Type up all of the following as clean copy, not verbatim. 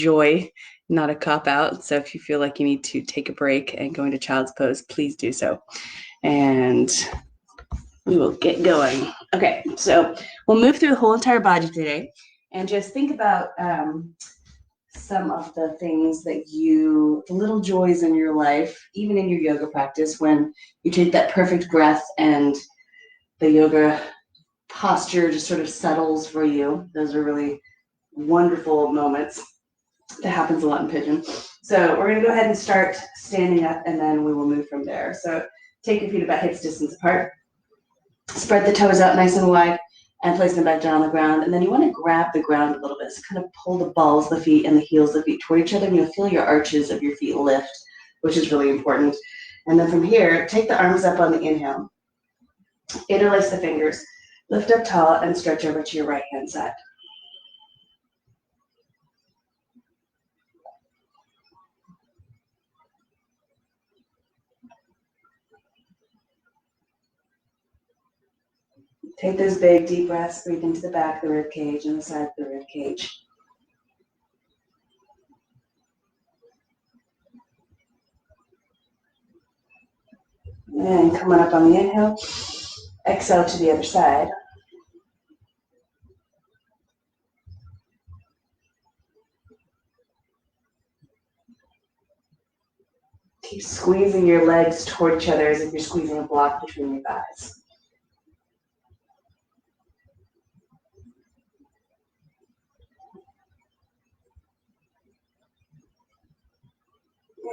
joy, not a cop out. So if you feel like you need to take a break and go into child's pose, please do so. And we will get going. Okay, so we'll move through the whole entire body today and just think about some of the things that the little joys in your life, even in your yoga practice, when you take that perfect breath and the yoga posture just sort of settles for you. Those are really wonderful moments. That happens a lot in pigeon. So we're going to go ahead and start standing up, and then we will move from there. So take your feet about hips distance apart. Spread the toes out nice and wide and place them back down on the ground. And then you want to grab the ground a little bit. So kind of pull the balls of the feet and the heels of the feet toward each other, and you'll feel your arches of your feet lift, which is really important. And then from here, take the arms up on the inhale. Interlace the fingers. Lift up tall and stretch over to your right hand side. Take those big, deep breaths. Breathe into the back of the rib cage and the side of the rib cage. And come on up on the inhale. Exhale to the other side. Keep squeezing your legs toward each other as if you're squeezing a block between your thighs.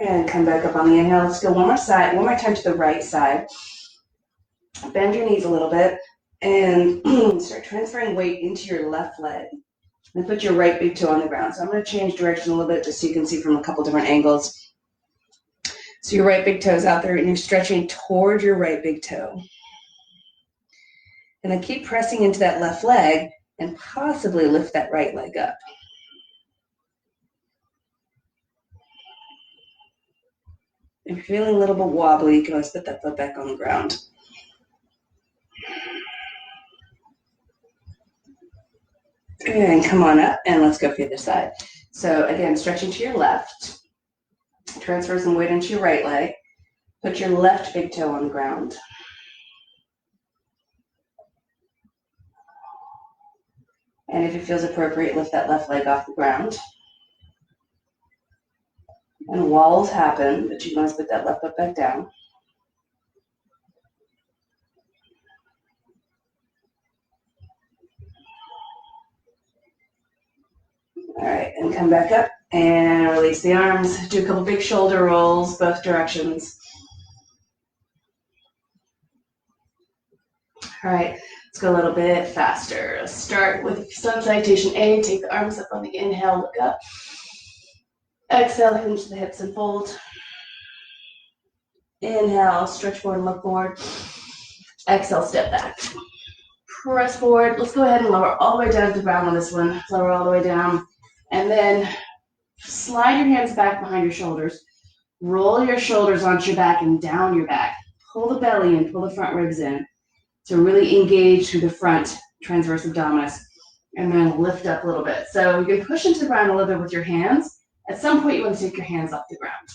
And come back up on the inhale. Let's go one more time to the right side. Bend your knees a little bit and start transferring weight into your left leg. And put your right big toe on the ground. So I'm going to change direction a little bit just so you can see from a couple different angles. So your right big toe is out there and you're stretching toward your right big toe. And then keep pressing into that left leg and possibly lift that right leg up. If you're feeling a little bit wobbly, you can always put that foot back on the ground. And come on up and let's go for the other side. So again, stretching to your left. Transfer some weight into your right leg. Put your left big toe on the ground. And if it feels appropriate, lift that left leg off the ground. And walls happen, but you can always put that left foot back down. All right, and come back up and release the arms. Do a couple big shoulder rolls, both directions. All right, let's go a little bit faster. Let's start with sun salutation A. Take the arms up on the inhale, look up. Exhale, hinge the hips and fold. Inhale, stretch forward and look forward. Exhale, step back. Press forward. Let's go ahead and lower all the way down to the ground on this one. Lower all the way down. And then slide your hands back behind your shoulders. Roll your shoulders onto your back and down your back. Pull the belly in, pull the front ribs in. So really engage through the front transverse abdominis. And then lift up a little bit. So you can push into the ground a little bit with your hands. At some point, you want to take your hands off the ground.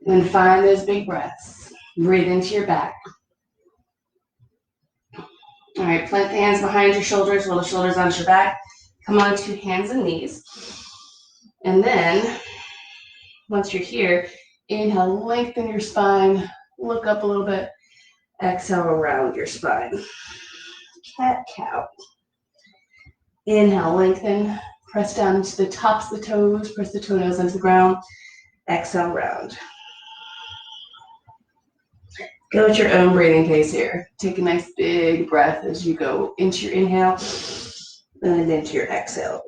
And find those big breaths. Breathe into your back. All right, plant the hands behind your shoulders, roll the shoulders onto your back. Come on to hands and knees. And then, once you're here, inhale, lengthen your spine, look up a little bit. Exhale, around your spine. Cat-cow. Inhale, lengthen, press down into the tops of the toes, press the toenails into the ground. Exhale, round. Go at your own breathing pace here. Take a nice big breath as you go into your inhale and into your exhale.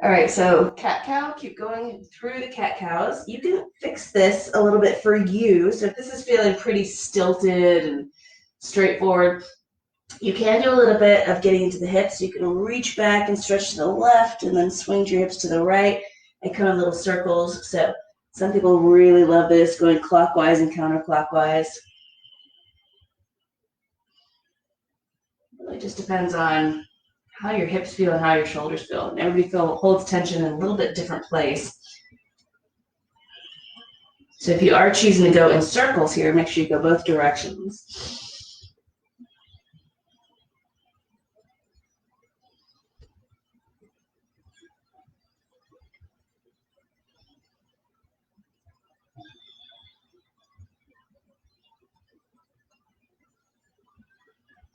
All right, so cat-cow, keep going through the cat-cows. You can fix this a little bit for you. So if this is feeling pretty stilted and straightforward, you can do a little bit of getting into the hips. You can reach back and stretch to the left and then swing your hips to the right and come in little circles. So some people really love this, going clockwise and counterclockwise. just depends on how your hips feel and how your shoulders feel. And everybody holds tension in a little bit different place. So if you are choosing to go in circles here, make sure you go both directions.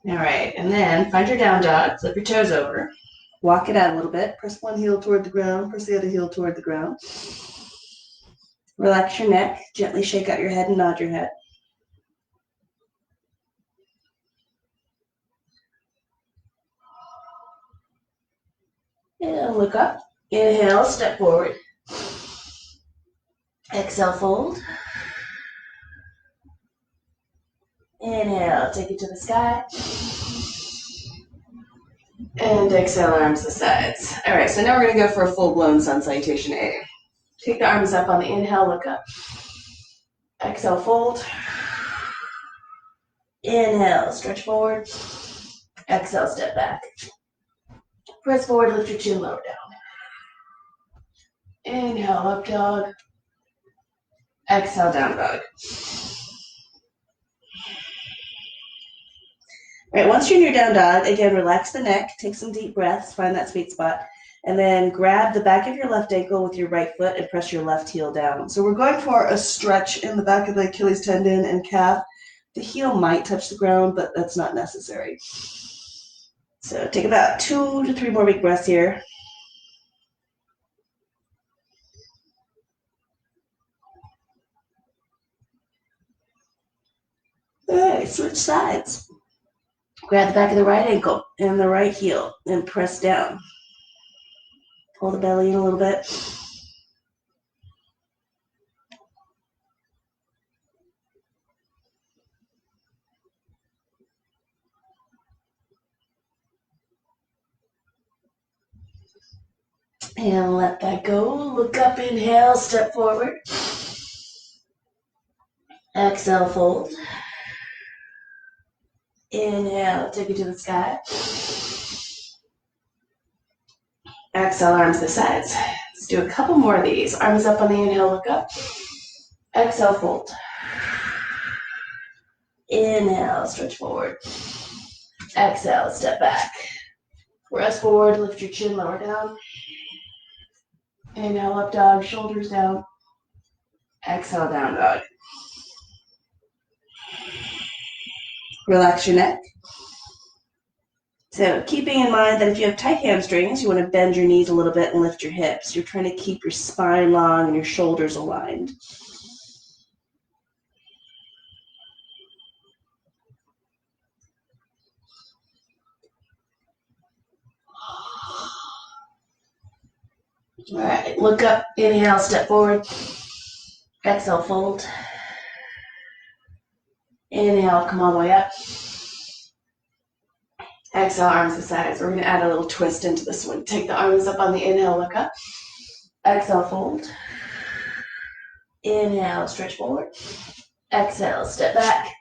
All right, and then find your down dog, flip your toes over, walk it out a little bit, press one heel toward the ground, press the other heel toward the ground. Relax your neck, gently shake out your head and nod your head. And look up, inhale, step forward. Exhale, fold. Inhale, take it to the sky. And exhale, arms to the sides. All right, so now we're gonna go for a full-blown sun salutation A. Take the arms up on the inhale, look up. Exhale, fold. Inhale, stretch forward. Exhale, step back. Press forward, lift your chin, lower down. Inhale, up dog. Exhale, down dog. All right, once you're in your down dog, again, relax the neck, take some deep breaths, find that sweet spot, and then grab the back of your left ankle with your right foot and press your left heel down. So we're going for a stretch in the back of the Achilles tendon and calf. The heel might touch the ground, but that's not necessary. So take about 2 to 3 more big breaths here. All right, switch sides. Grab the back of the right ankle and the right heel and press down. Pull the belly in a little bit. And let that go. Look up, inhale, step forward. Exhale, fold. Inhale, take it to the sky. Exhale, arms to the sides. Let's do a couple more of these. Arms up on the inhale, look up. Exhale, fold. Inhale, stretch forward. Exhale, step back. Press forward, lift your chin, lower down. Inhale, up dog, shoulders down. Exhale, down dog. Relax your neck. So keeping in mind that if you have tight hamstrings, you want to bend your knees a little bit and lift your hips. You're trying to keep your spine long and your shoulders aligned. All right, look up, inhale, step forward. Exhale, fold. Inhale, come all the way up. Exhale, arms to sides. We're going to add a little twist into this one. Take the arms up on the inhale, look up. Exhale, fold. Inhale, stretch forward. Exhale, step back.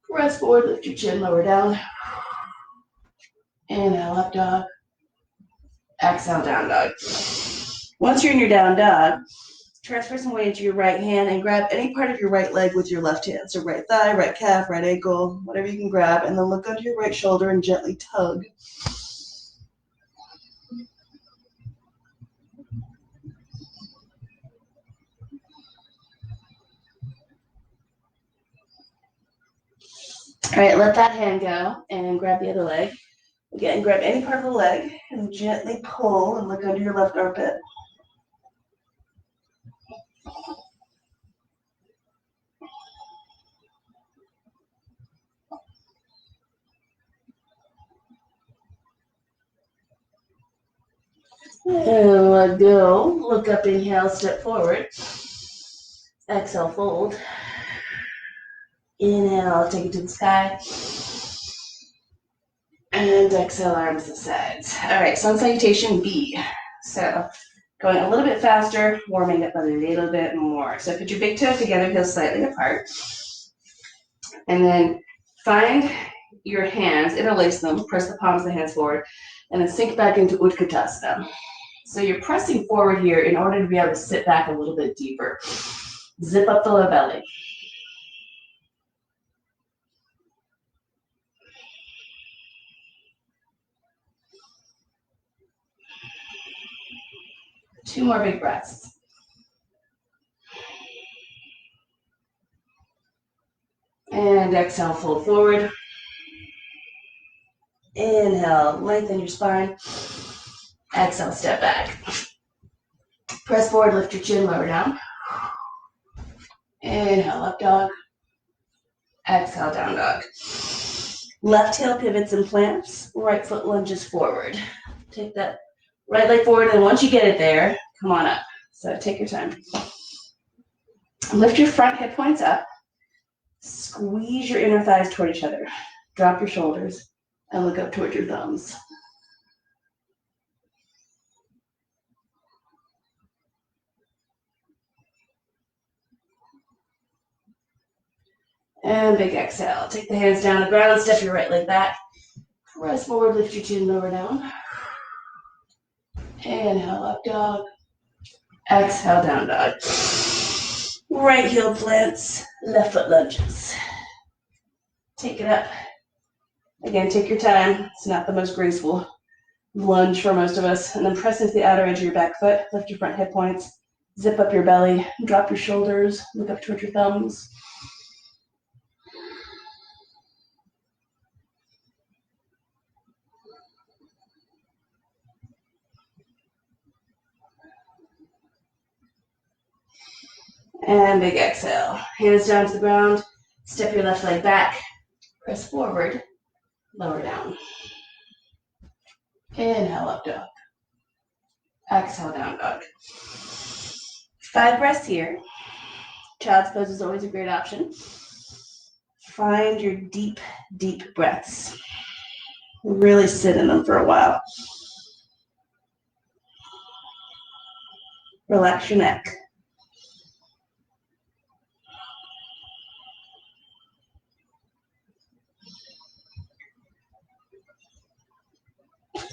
Press forward, lift your chin, lower down. Inhale, up dog. Exhale, down dog. Once you're in your down dog, transfer some weight into your right hand and grab any part of your right leg with your left hand. So right thigh, right calf, right ankle, whatever you can grab, and then look under your right shoulder and gently tug. All right, let that hand go and grab the other leg. Again, grab any part of the leg and gently pull and look under your left armpit. And let go. Look up, inhale, step forward. Exhale, fold. Inhale, take it to the sky. And exhale, arms to the sides. All right, sun salutation B. So going a little bit faster, warming up a little bit more. So put your big toes together, heels slightly apart. And then find your hands, interlace them, press the palms of the hands forward, and then sink back into Utkatasana. So you're pressing forward here in order to be able to sit back a little bit deeper. Zip up the low belly. Two more big breaths. And exhale, fold forward. Inhale, lengthen your spine. Exhale, step back. Press forward, lift your chin, lower down. Inhale, up dog. Exhale, down dog. Left heel pivots and plants. Right foot lunges forward. Take that right leg forward, and once you get it there, come on up. So take your time. Lift your front hip points up. Squeeze your inner thighs toward each other. Drop your shoulders and look up toward your thumbs. And big exhale. Take the hands down to the ground, step your right leg back. Press forward, lift your chin, lower down. Inhale, up dog. Exhale, down dog. Right heel plants, left foot lunges. Take it up. Again, take your time. It's not the most graceful lunge for most of us. And then press into the outer edge of your back foot. Lift your front hip points. Zip up your belly. Drop your shoulders. Look up towards your thumbs. And big exhale. Hands down to the ground. Step your left leg back. Press forward. Lower down. Inhale, up dog. Exhale, down dog. 5 breaths here. Child's pose is always a great option. Find your deep, deep breaths. Really sit in them for a while. Relax your neck.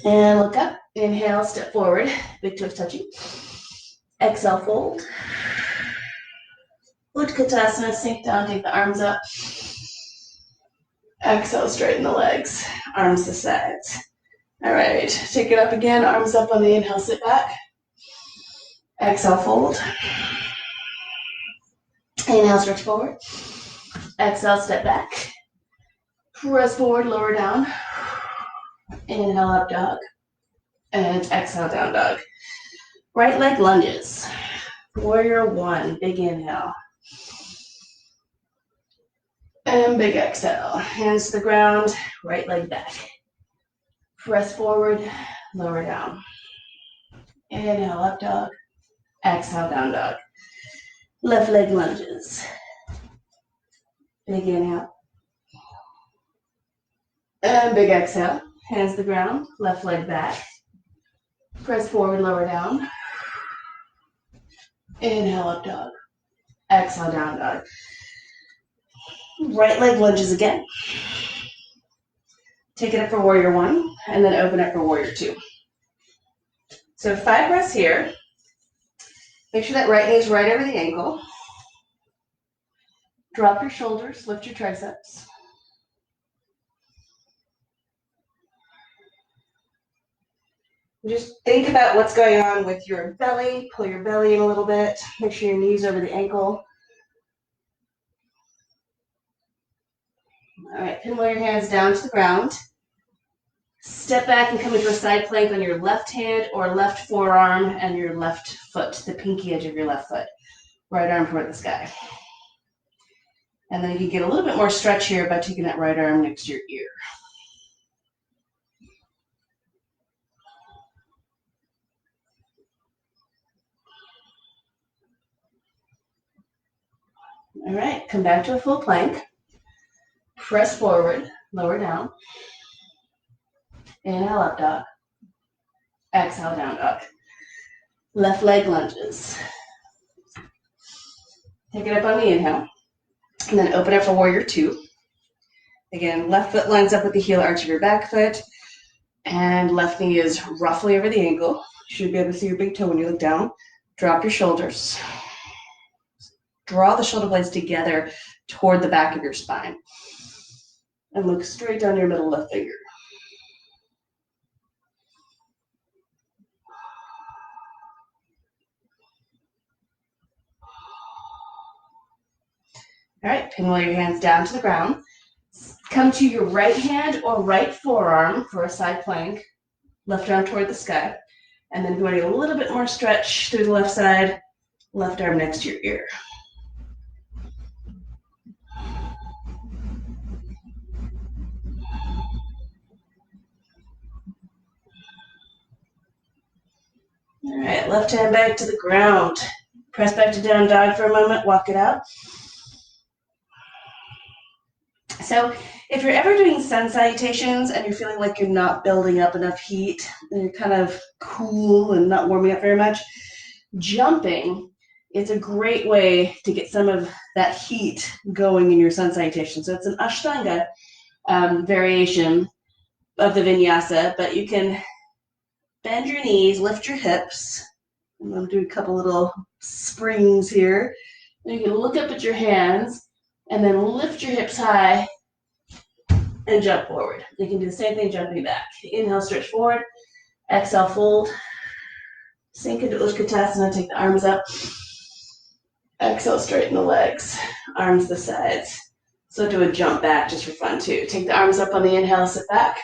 And look up. Inhale, step forward. Big toes touching. Exhale, fold. Utkatasana, sink down, take the arms up. Exhale, straighten the legs. Arms to sides. All right, take it up again. Arms up on the inhale, sit back. Exhale, fold. Inhale, stretch forward. Exhale, step back. Press forward, lower down. Inhale, up dog. And exhale, down dog. Right leg lunges. Warrior one, big inhale. And big exhale. Hands to the ground, right leg back. Press forward, lower down. Inhale, up dog. Exhale, down dog. Left leg lunges. Big inhale. And big exhale. Hands to the ground, left leg back. Press forward, lower down. Inhale, up dog. Exhale, down dog. Right leg lunges again. Take it up for warrior one, and then open up for warrior two. So 5 breaths here. Make sure that right knee is right over the ankle. Drop your shoulders, lift your triceps. Just think about what's going on with your belly. Pull your belly in a little bit. Make sure your knee's over the ankle. All right, pinwheel your hands down to the ground. Step back and come into a side plank on your left hand or left forearm and your left foot, the pinky edge of your left foot. Right arm toward the sky. And then you can get a little bit more stretch here by taking that right arm next to your ear. All right, come back to a full plank. Press forward, lower down. Inhale, up dog. Exhale, down dog. Left leg lunges. Take it up on the inhale. And then open up for warrior two. Again, left foot lines up with the heel arch of your back foot, and left knee is roughly over the ankle. You should be able to see your big toe when you look down. Drop your shoulders. Draw the shoulder blades together toward the back of your spine. And look straight down your middle left finger. All right, pinwheel your hands down to the ground. Come to your right hand or right forearm for a side plank. Left arm toward the sky. And then if you want to get a little bit more stretch through the left side, left arm next to your ear. All right, left hand back to the ground. Press back to down dog for a moment, walk it out. So if you're ever doing sun salutations and you're feeling like you're not building up enough heat and you're kind of cool and not warming up very much, jumping is a great way to get some of that heat going in your sun salutation. So it's an Ashtanga variation of the vinyasa, but you can bend your knees, lift your hips. I'm going to do a couple little springs here. And you can look up at your hands and then lift your hips high and jump forward. You can do the same thing jumping back. Inhale, stretch forward. Exhale, fold. Sink into Utkatasana, take the arms up. Exhale, straighten the legs. Arms to the sides. So do a jump back just for fun too. Take the arms up on the inhale, sit back.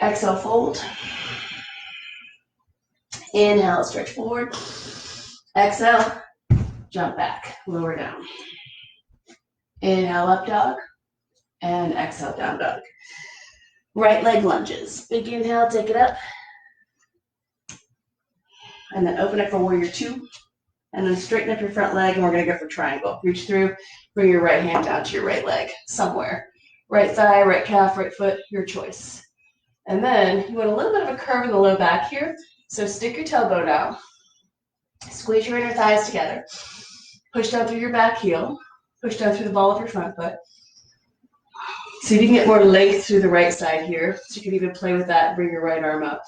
Exhale, fold. Inhale, stretch forward. Exhale, jump back, lower down. Inhale, up dog. And exhale, down dog. Right leg lunges. Big inhale, take it up. And then open up for warrior two. And then straighten up your front leg, and we're going to go for triangle. Reach through, bring your right hand down to your right leg, somewhere. Right thigh, right calf, right foot, your choice. And then you want a little bit of a curve in the low back here. So stick your tailbone out. Squeeze your inner thighs together. Push down through your back heel. Push down through the ball of your front foot. See if you can get more length through the right side here. So you can even play with that and bring your right arm up.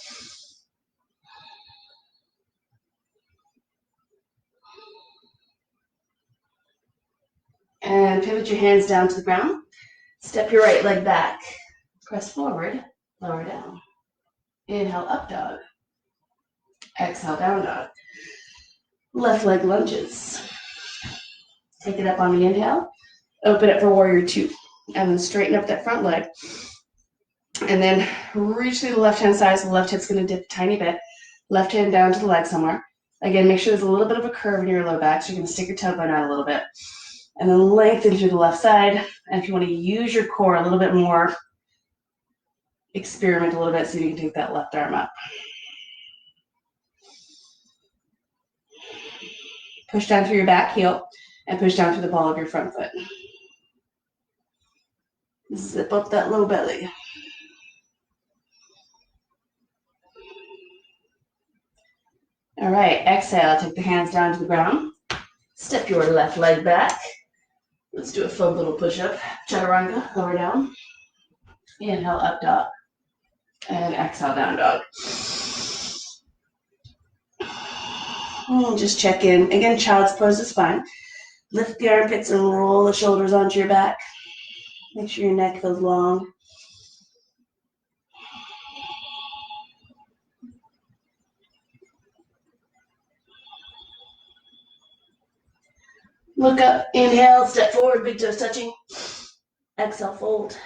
And pivot your hands down to the ground. Step your right leg back. Press forward, lower down. Inhale, up dog. Exhale, down dog. Left leg lunges. Take it up on the inhale. Open it for warrior two. And then straighten up that front leg. And then reach through the left hand side. So the left hip's going to dip a tiny bit. Left hand down to the leg somewhere. Again, make sure there's a little bit of a curve in your low back. So you're going to stick your tailbone out a little bit. And then lengthen through the left side. And if you want to use your core a little bit more, experiment a little bit so you can take that left arm up. Push down through your back heel and push down through the ball of your front foot. Zip up that low belly. All right, exhale, take the hands down to the ground. Step your left leg back. Let's do a fun little push-up. Chaturanga, lower down. Inhale, up dog. And exhale, down dog. And just check in. Again, child's pose is fine. Lift the armpits and roll the shoulders onto your back. Make sure your neck goes long. Look up, inhale, step forward, big toes touching. Exhale, fold.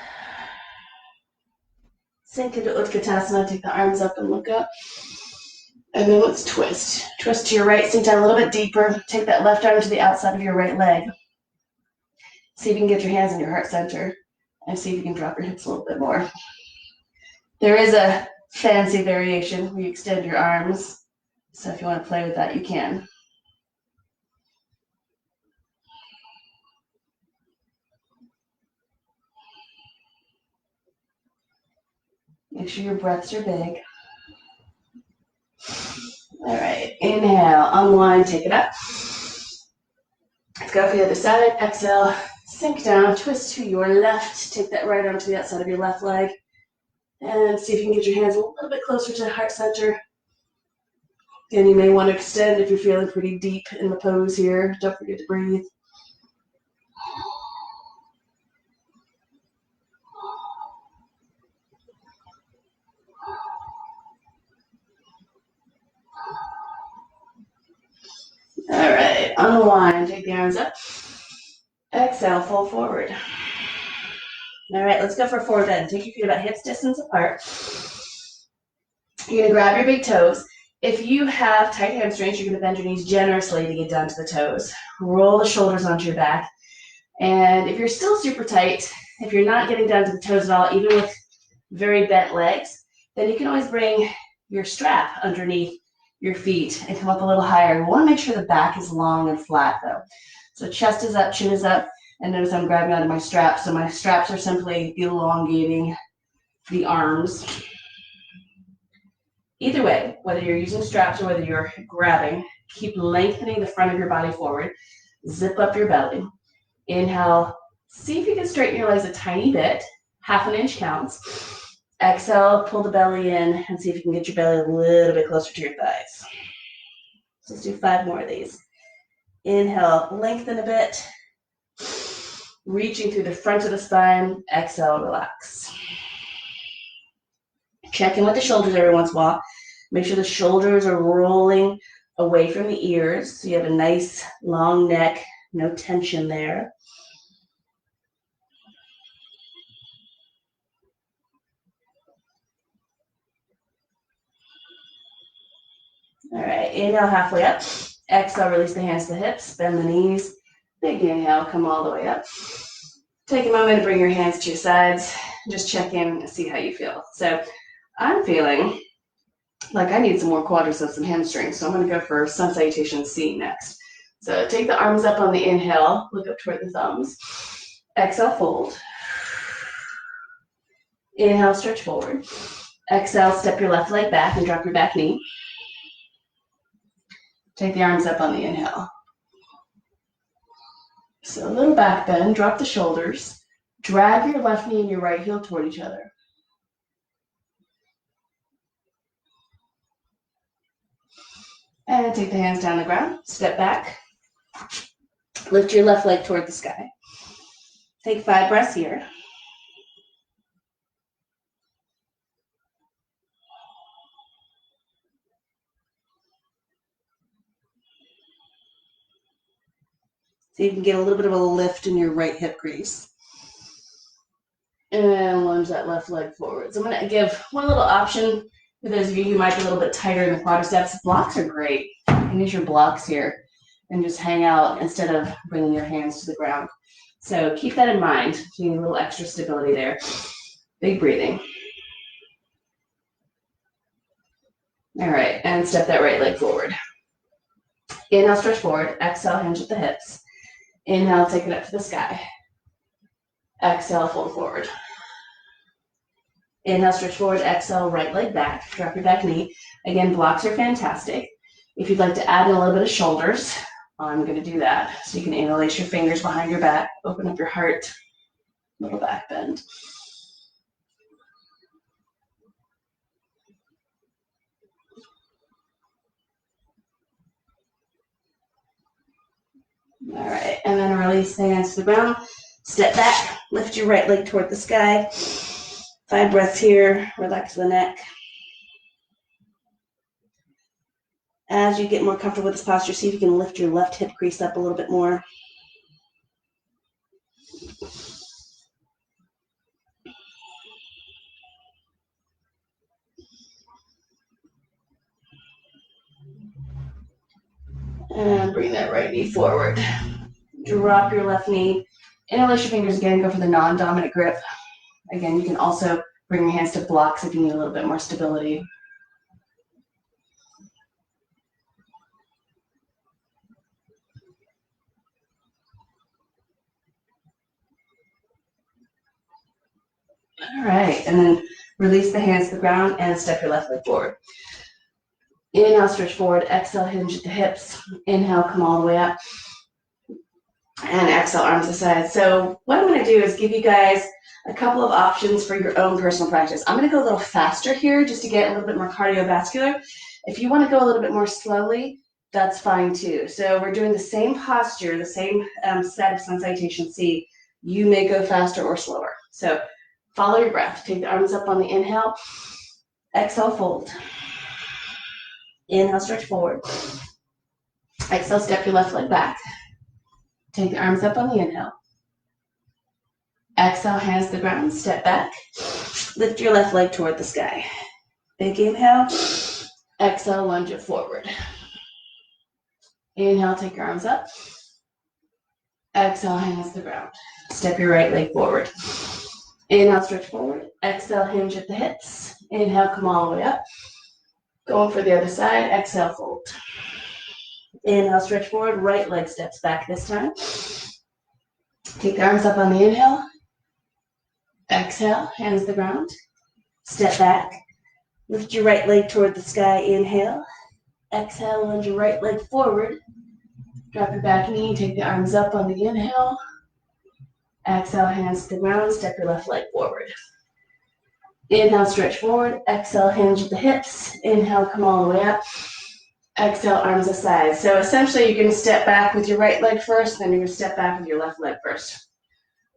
Sink into Utkatasana, take the arms up and look up. And then let's twist. Twist to your right, sink down a little bit deeper. Take that left arm to the outside of your right leg. See if you can get your hands in your heart center. And see if you can drop your hips a little bit more. There is a fancy variation where you extend your arms. So if you want to play with that, you can. Make sure your breaths are big. All right, inhale, unwind, take it up. Let's go for the other side. Exhale, Sink down, twist to your left. Take that right arm to the outside of your left leg. And see if you can get your hands a little bit closer to heart center. Again, you may want to extend if you're feeling pretty deep in the pose here. Don't forget to breathe. All right, unwind, take the arms up. Exhale, fold forward. All right, let's go for a forward bend. Take your feet about hips distance apart. You're gonna grab your big toes. If you have tight hamstrings, you're gonna bend your knees generously to get down to the toes. Roll the shoulders onto your back. And if you're still super tight, if you're not getting down to the toes at all, even with very bent legs, then you can always bring your strap underneath your feet and come up a little higher. We want to make sure the back is long and flat though. So chest is up, chin is up, and notice I'm grabbing onto my straps. So my straps are simply elongating the arms. Either way, whether you're using straps or whether you're grabbing, keep lengthening the front of your body forward. Zip up your belly. Inhale, see if you can straighten your legs a tiny bit. Half an inch counts. Exhale, pull the belly in and see if you can get your belly a little bit closer to your thighs. So let's do 5 more of these. Inhale, lengthen a bit. Reaching through the front of the spine. Exhale, relax. Check in with the shoulders every once in a while. Make sure the shoulders are rolling away from the ears. So you have a nice long neck, no tension there. All right, inhale halfway up. Exhale, release the hands to the hips, bend the knees. Big inhale, come all the way up. Take a moment to bring your hands to your sides. Just check in and see how you feel. So I'm feeling like I need some more quadriceps and hamstrings, so I'm going to go for sun salutation C next. So take the arms up on the inhale, look up toward the thumbs. Exhale, fold. Inhale, stretch forward. Exhale, step your left leg back and drop your back knee. Take the arms up on the inhale. So a little back bend, drop the shoulders. Drag your left knee and your right heel toward each other. And take the hands down the ground, step back. Lift your left leg toward the sky. Take 5 breaths here. So you can get a little bit of a lift in your right hip crease. And lunge that left leg forward. So I'm going to give one little option for those of you who might be a little bit tighter in the quadriceps. Blocks are great. You can use your blocks here and just hang out instead of bringing your hands to the ground. So keep that in mind. You need a little extra stability there. Big breathing. All right, and step that right leg forward. Inhale, stretch forward. Exhale, hinge at the hips. Inhale, take it up to the sky. Exhale, fold forward. Inhale, stretch forward. Exhale, right leg back. Drop your back knee. Again, blocks are fantastic. If you'd like to add in a little bit of shoulders, I'm going to do that. So you can interlace your fingers behind your back, open up your heart, little back bend. All right, and then release the hands to the ground. Step back, lift your right leg toward the sky. 5 breaths here, relax the neck. As you get more comfortable with this posture, see if you can lift your left hip crease up a little bit more. And bring that right knee forward. Drop your left knee. Interlace your fingers again, go for the non-dominant grip. Again, you can also bring your hands to blocks if you need a little bit more stability. All right, and then release the hands to the ground and step your left leg forward. Inhale, stretch forward. Exhale, hinge at the hips. Inhale, come all the way up. And exhale, arms aside. So what I'm going to do is give you guys a couple of options for your own personal practice. I'm going to go a little faster here just to get a little bit more cardiovascular. If you want to go a little bit more slowly, that's fine too. So we're doing the same posture, the same set of sun salutation C. You may go faster or slower. So follow your breath. Take the arms up on the inhale. Exhale, fold. Inhale, stretch forward. Exhale, step your left leg back. Take the arms up on the inhale. Exhale, hands to the ground, step back. Lift your left leg toward the sky. Big inhale. Exhale, lunge it forward. Inhale, take your arms up. Exhale, hands to the ground. Step your right leg forward. Inhale, stretch forward. Exhale, hinge at the hips. Inhale, come all the way up. Going for the other side. Exhale, fold. Inhale, stretch forward. Right leg steps back this time. Take the arms up on the inhale. Exhale, hands to the ground. Step back. Lift your right leg toward the sky. Inhale. Exhale, lunge your right leg forward. Drop your back knee. Take the arms up on the inhale. Exhale, hands to the ground. Step your left leg forward. Inhale, stretch forward. Exhale, hinge at the hips. Inhale, come all the way up. Exhale, arms aside. So essentially, you're going to step back with your right leg first, then you're going to step back with your left leg first,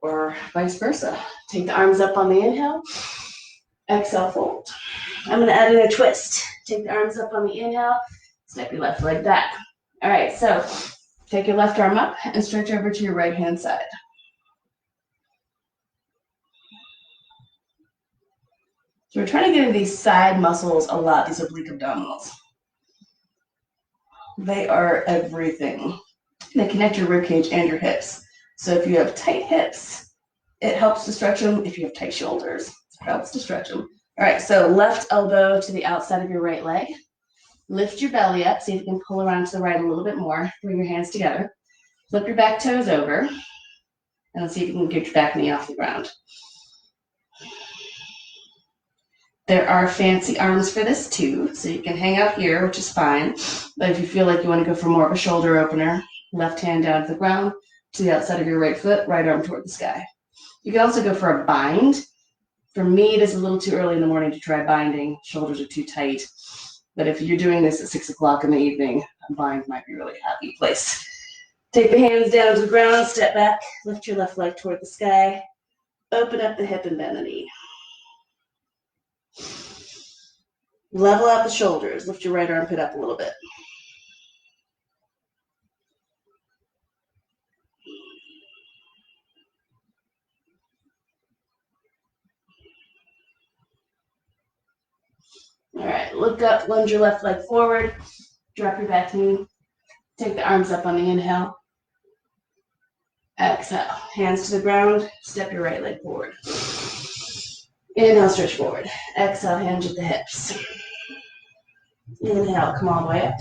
or vice versa. Take the arms up on the inhale. Exhale, fold. I'm going to add in a twist. Take the arms up on the inhale. Step your left leg back. All right, so take your left arm up and stretch over to your right hand side. So we're trying to get into these side muscles a lot, these oblique abdominals. They are everything. They connect your rib cage and your hips. So if you have tight hips, it helps to stretch them. If you have tight shoulders, it helps to stretch them. All right, so left elbow to the outside of your right leg. Lift your belly up. See if you can pull around to the right a little bit more. Bring your hands together. Flip your back toes over. And let's see if you can get your back knee off the ground. There are fancy arms for this too, so you can hang out here, which is fine. But if you feel like you want to go for more of a shoulder opener, left hand down to the ground, to the outside of your right foot, right arm toward the sky. You can also go for a bind. For me, it is a little too early in the morning to try binding. Shoulders are too tight. But if you're doing this at 6 o'clock in the evening, a bind might be a really happy place. Take the hands down to the ground, step back, lift your left leg toward the sky, open up the hip and bend the knee. Level out the shoulders. Lift your right armpit up a little bit. All right, look up, lunge your left leg forward, drop your back knee, take the arms up on the inhale. Exhale, hands to the ground, step your right leg forward. Inhale, stretch forward. Exhale, hinge at the hips. Inhale, come all the way up.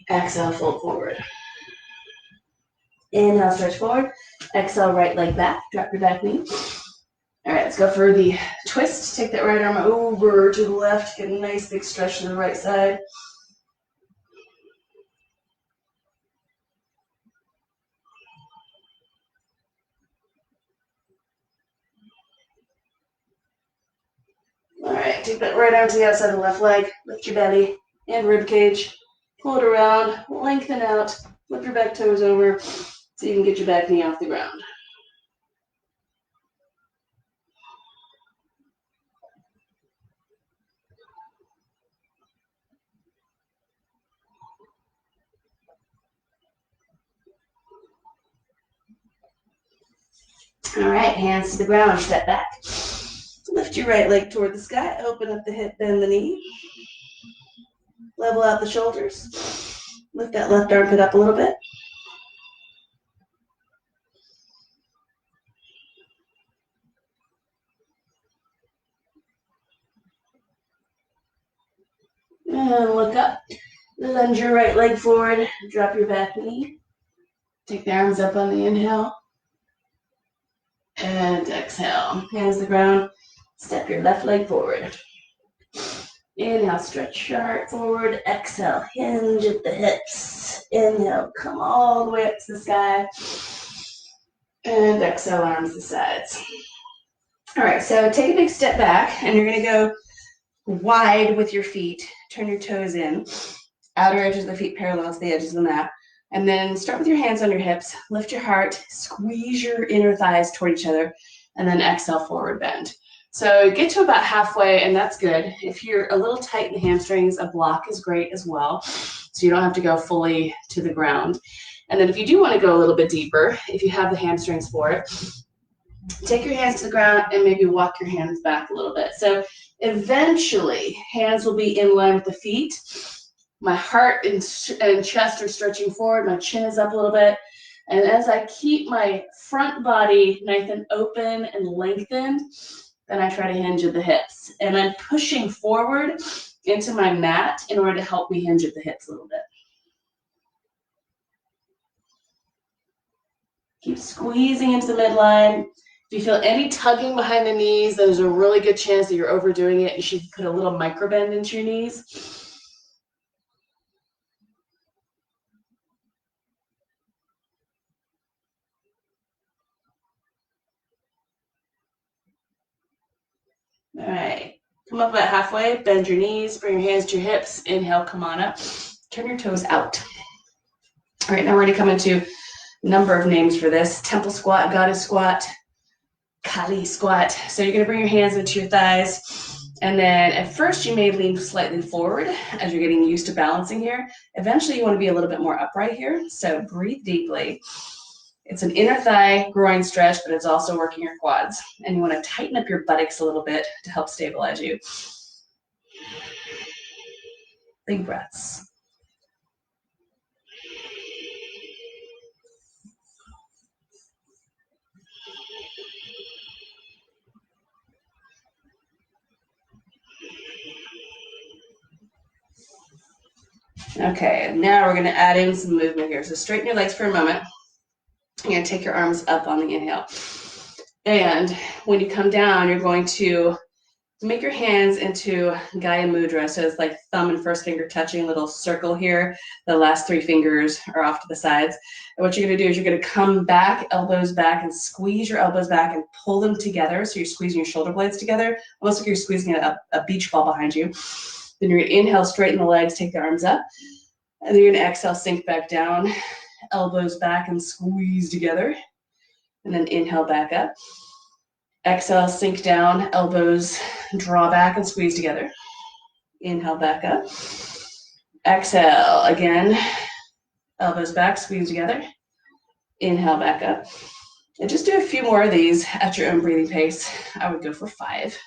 Exhale, fold forward. Inhale, stretch forward. Exhale, right leg back, drop your back knee. All right, let's go for the twist. Take that right arm over to the left, get a nice big stretch to the right side. All right, take that right arm to the outside of the left leg, lift your belly and rib cage, pull it around, lengthen out, flip your back toes over so you can get your back knee off the ground. All right, hands to the ground, step back. Lift your right leg toward the sky, open up the hip, bend the knee. Level out the shoulders. Lift that left armpit up a little bit. And look up. Lunge your right leg forward, drop your back knee. Take the arms up on the inhale. And exhale. Hands to the ground. Step your left leg forward. Inhale, stretch your heart forward. Exhale, hinge at the hips. Inhale, come all the way up to the sky. And exhale, arms to the sides. All right, so take a big step back, and you're going to go wide with your feet. Turn your toes in. Outer edges of the feet parallel to the edges of the mat. And then start with your hands on your hips. Lift your heart. Squeeze your inner thighs toward each other. And then exhale, forward bend. So get to about halfway, and that's good. If you're a little tight in the hamstrings, a block is great as well. So you don't have to go fully to the ground. And then if you do want to go a little bit deeper, if you have the hamstrings for it, take your hands to the ground and maybe walk your hands back a little bit. So eventually, hands will be in line with the feet. My heart and chest are stretching forward. My chin is up a little bit. And as I keep my front body nice and open and lengthened, then I try to hinge at the hips. And I'm pushing forward into my mat in order to help me hinge at the hips a little bit. Keep squeezing into the midline. If you feel any tugging behind the knees, there's a really good chance that you're overdoing it. You should put a little micro bend into your knees. All right, come up about halfway, bend your knees, bring your hands to your hips. Inhale, come on up. Turn your toes out. All right, now we're going to come into a number of names for this. Temple squat, goddess squat, Kali squat. So you're going to bring your hands into your thighs. And then at first you may lean slightly forward as you're getting used to balancing here. Eventually you want to be a little bit more upright here. So breathe deeply. It's an inner thigh groin stretch, but it's also working your quads. And you want to tighten up your buttocks a little bit to help stabilize you. Big breaths. Okay, now we're going to add in some movement here. So straighten your legs for a moment. You're going to take your arms up on the inhale. And when you come down, you're going to make your hands into Gaya Mudra. So it's like thumb and first finger touching, a little circle here. The last three fingers are off to the sides. And what you're going to do is you're going to come back, elbows back, and squeeze your elbows back and pull them together. So you're squeezing your shoulder blades together, almost like you're squeezing a beach ball behind you. Then you're going to inhale, straighten the legs, take the arms up. And then you're going to exhale, sink back down, elbows back and squeeze together. And then inhale back up. Exhale, sink down, elbows draw back and squeeze together. Inhale back up. Exhale again, elbows back, squeeze together. Inhale back up. And just do a few more of these at your own breathing pace. I would go for 5.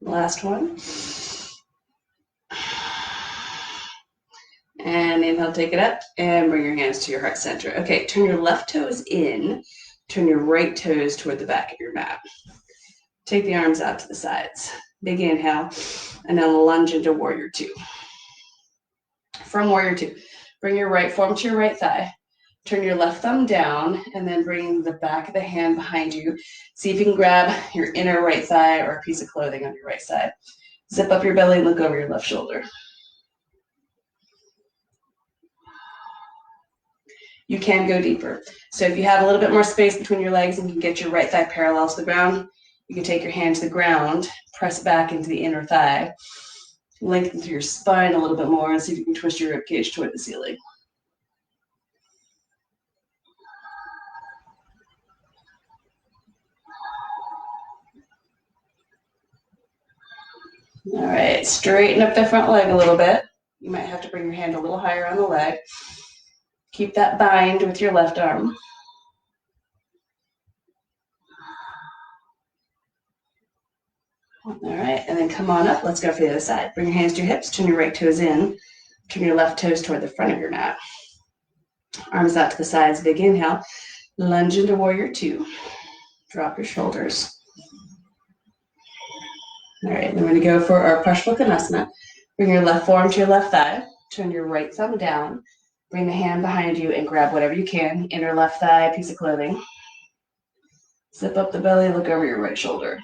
Last one. And inhale, take it up, and bring your hands to your heart center. Okay, turn your left toes in, turn your right toes toward the back of your mat. Take the arms out to the sides. Big inhale, and then lunge into warrior 2. From warrior 2, bring your right forearm to your right thigh. Turn your left thumb down, and then bring the back of the hand behind you. See if you can grab your inner right thigh or a piece of clothing on your right side. Zip up your belly and look over your left shoulder. You can go deeper. So if you have a little bit more space between your legs and you can get your right thigh parallel to the ground, you can take your hand to the ground, press back into the inner thigh, lengthen through your spine a little bit more, and see if you can twist your rib cage toward the ceiling. All right, straighten up the front leg a little bit. You might have to bring your hand a little higher on the leg. Keep that bind with your left arm. All right, and then come on up. Let's go for the other side. Bring your hands to your hips, turn your right toes in, turn your left toes toward the front of your mat. Arms out to the sides, big inhale. Lunge into warrior 2. Drop your shoulders. All right, then we're going to go for our Parshva Konasana. Bring your left forearm to your left thigh. Turn your right thumb down. Bring the hand behind you and grab whatever you can. Inner left thigh, piece of clothing. Zip up the belly, look over your right shoulder.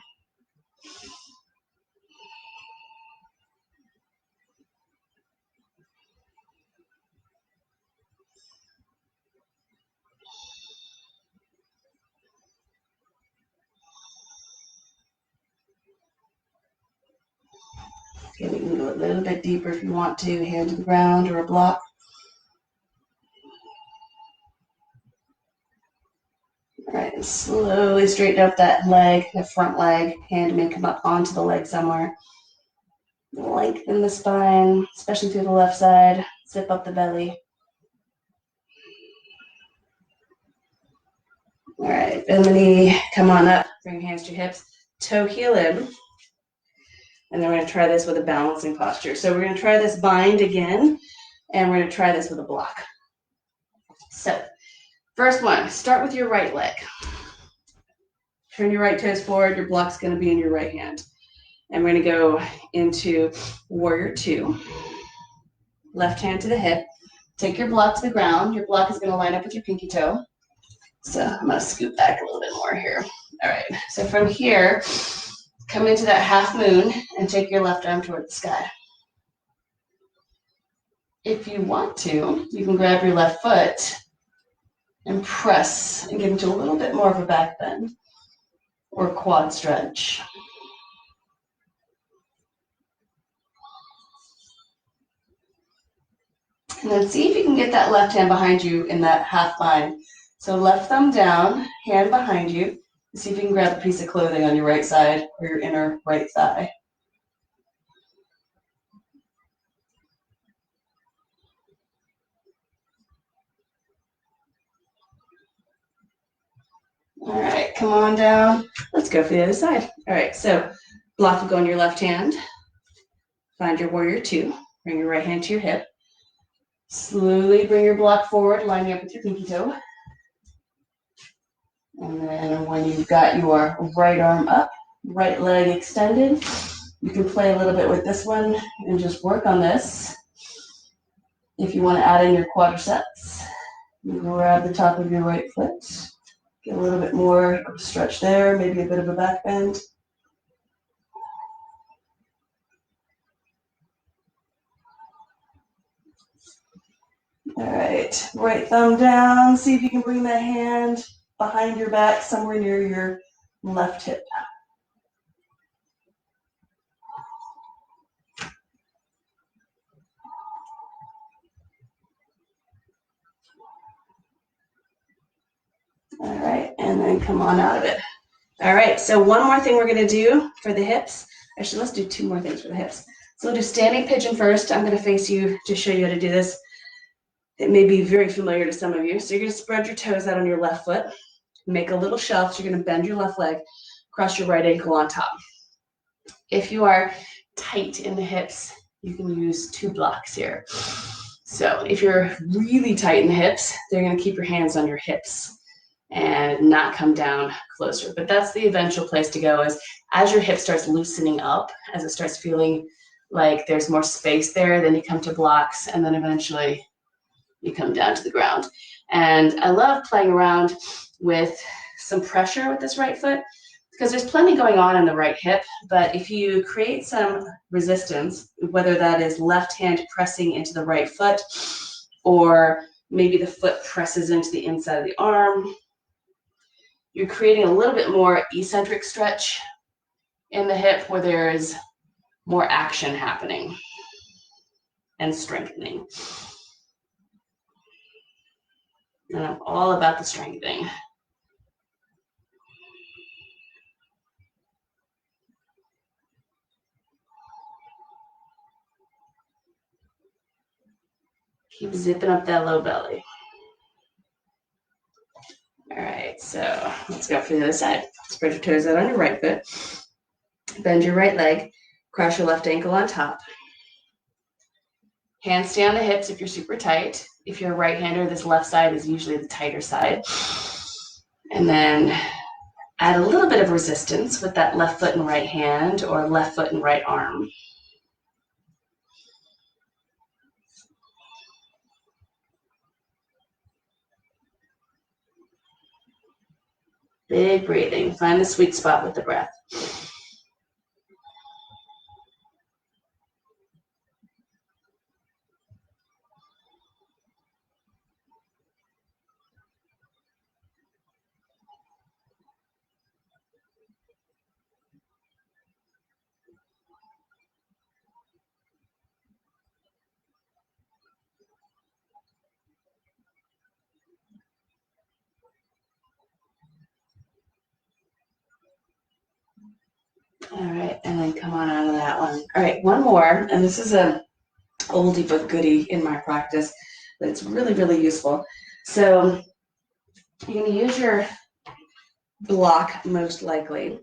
Okay, we can go a little bit deeper if you want to, hand to the ground or a block. All right, and slowly straighten up that leg, the front leg. Hand may come up onto the leg somewhere. Lengthen the spine, especially through the left side. Zip up the belly. All right, bend the knee, come on up, bring your hands to your hips, toe heel in. And then we're going to try this with a balancing posture. So we're going to try this bind again, and we're going to try this with a block. So first one, start with your right leg. Turn your right toes forward, your block's going to be in your right hand. And we're going to go into warrior two. Left hand to the hip. Take your block to the ground. Your block is going to line up with your pinky toe. So I'm going to scoot back a little bit more here. All right, so from here, come into that half moon and take your left arm toward the sky. If you want to, you can grab your left foot and press and get into a little bit more of a back bend or quad stretch. And then see if you can get that left hand behind you in that half bind. So left thumb down, hand behind you. See if you can grab a piece of clothing on your right side or your inner right thigh. All right, come on down. Let's go for the other side. All right, so block will go on your left hand. Find your warrior two. Bring your right hand to your hip. Slowly bring your block forward, lining up with your pinky toe. And then when you've got your right arm up, right leg extended, you can play a little bit with this one and just work on this. If you want to add in your quadriceps, you grab the top of your right foot. Get a little bit more stretch there, maybe a bit of a back bend. All right, right thumb down. See if you can bring that hand behind your back, somewhere near your left hip. All right, and then come on out of it. All right, so one more thing we're gonna do for the hips. Actually, let's do two more things for the hips. So we'll do standing pigeon first. I'm gonna face you to show you how to do this. It may be very familiar to some of you. So you're gonna spread your toes out on your left foot, make a little shelf. So you're gonna bend your left leg, cross your right ankle on top. If you are tight in the hips, you can use two blocks here. So if you're really tight in the hips, they're gonna keep your hands on your hips and not come down closer. But that's the eventual place to go, is as your hip starts loosening up, as it starts feeling like there's more space there, then you come to blocks, and then eventually you come down to the ground. And I love playing around with some pressure with this right foot, because there's plenty going on in the right hip, but if you create some resistance, whether that is left hand pressing into the right foot, or maybe the foot presses into the inside of the arm, you're creating a little bit more eccentric stretch in the hip where there is more action happening and strengthening. And I'm all about the strengthening. Keep zipping up that low belly. All right, so let's go for the other side. Spread your toes out on your right foot. Bend your right leg. Cross your left ankle on top. Hands stay on the hips if you're super tight. If you're a right-hander, this left side is usually the tighter side. And then add a little bit of resistance with that left foot and right hand, or left foot and right arm. Big breathing. Find the sweet spot with the breath. All right, and then come on out of that one. All right, one more, and this is a oldie but goodie in my practice, but it's really, really useful. So you're going to use your block most likely,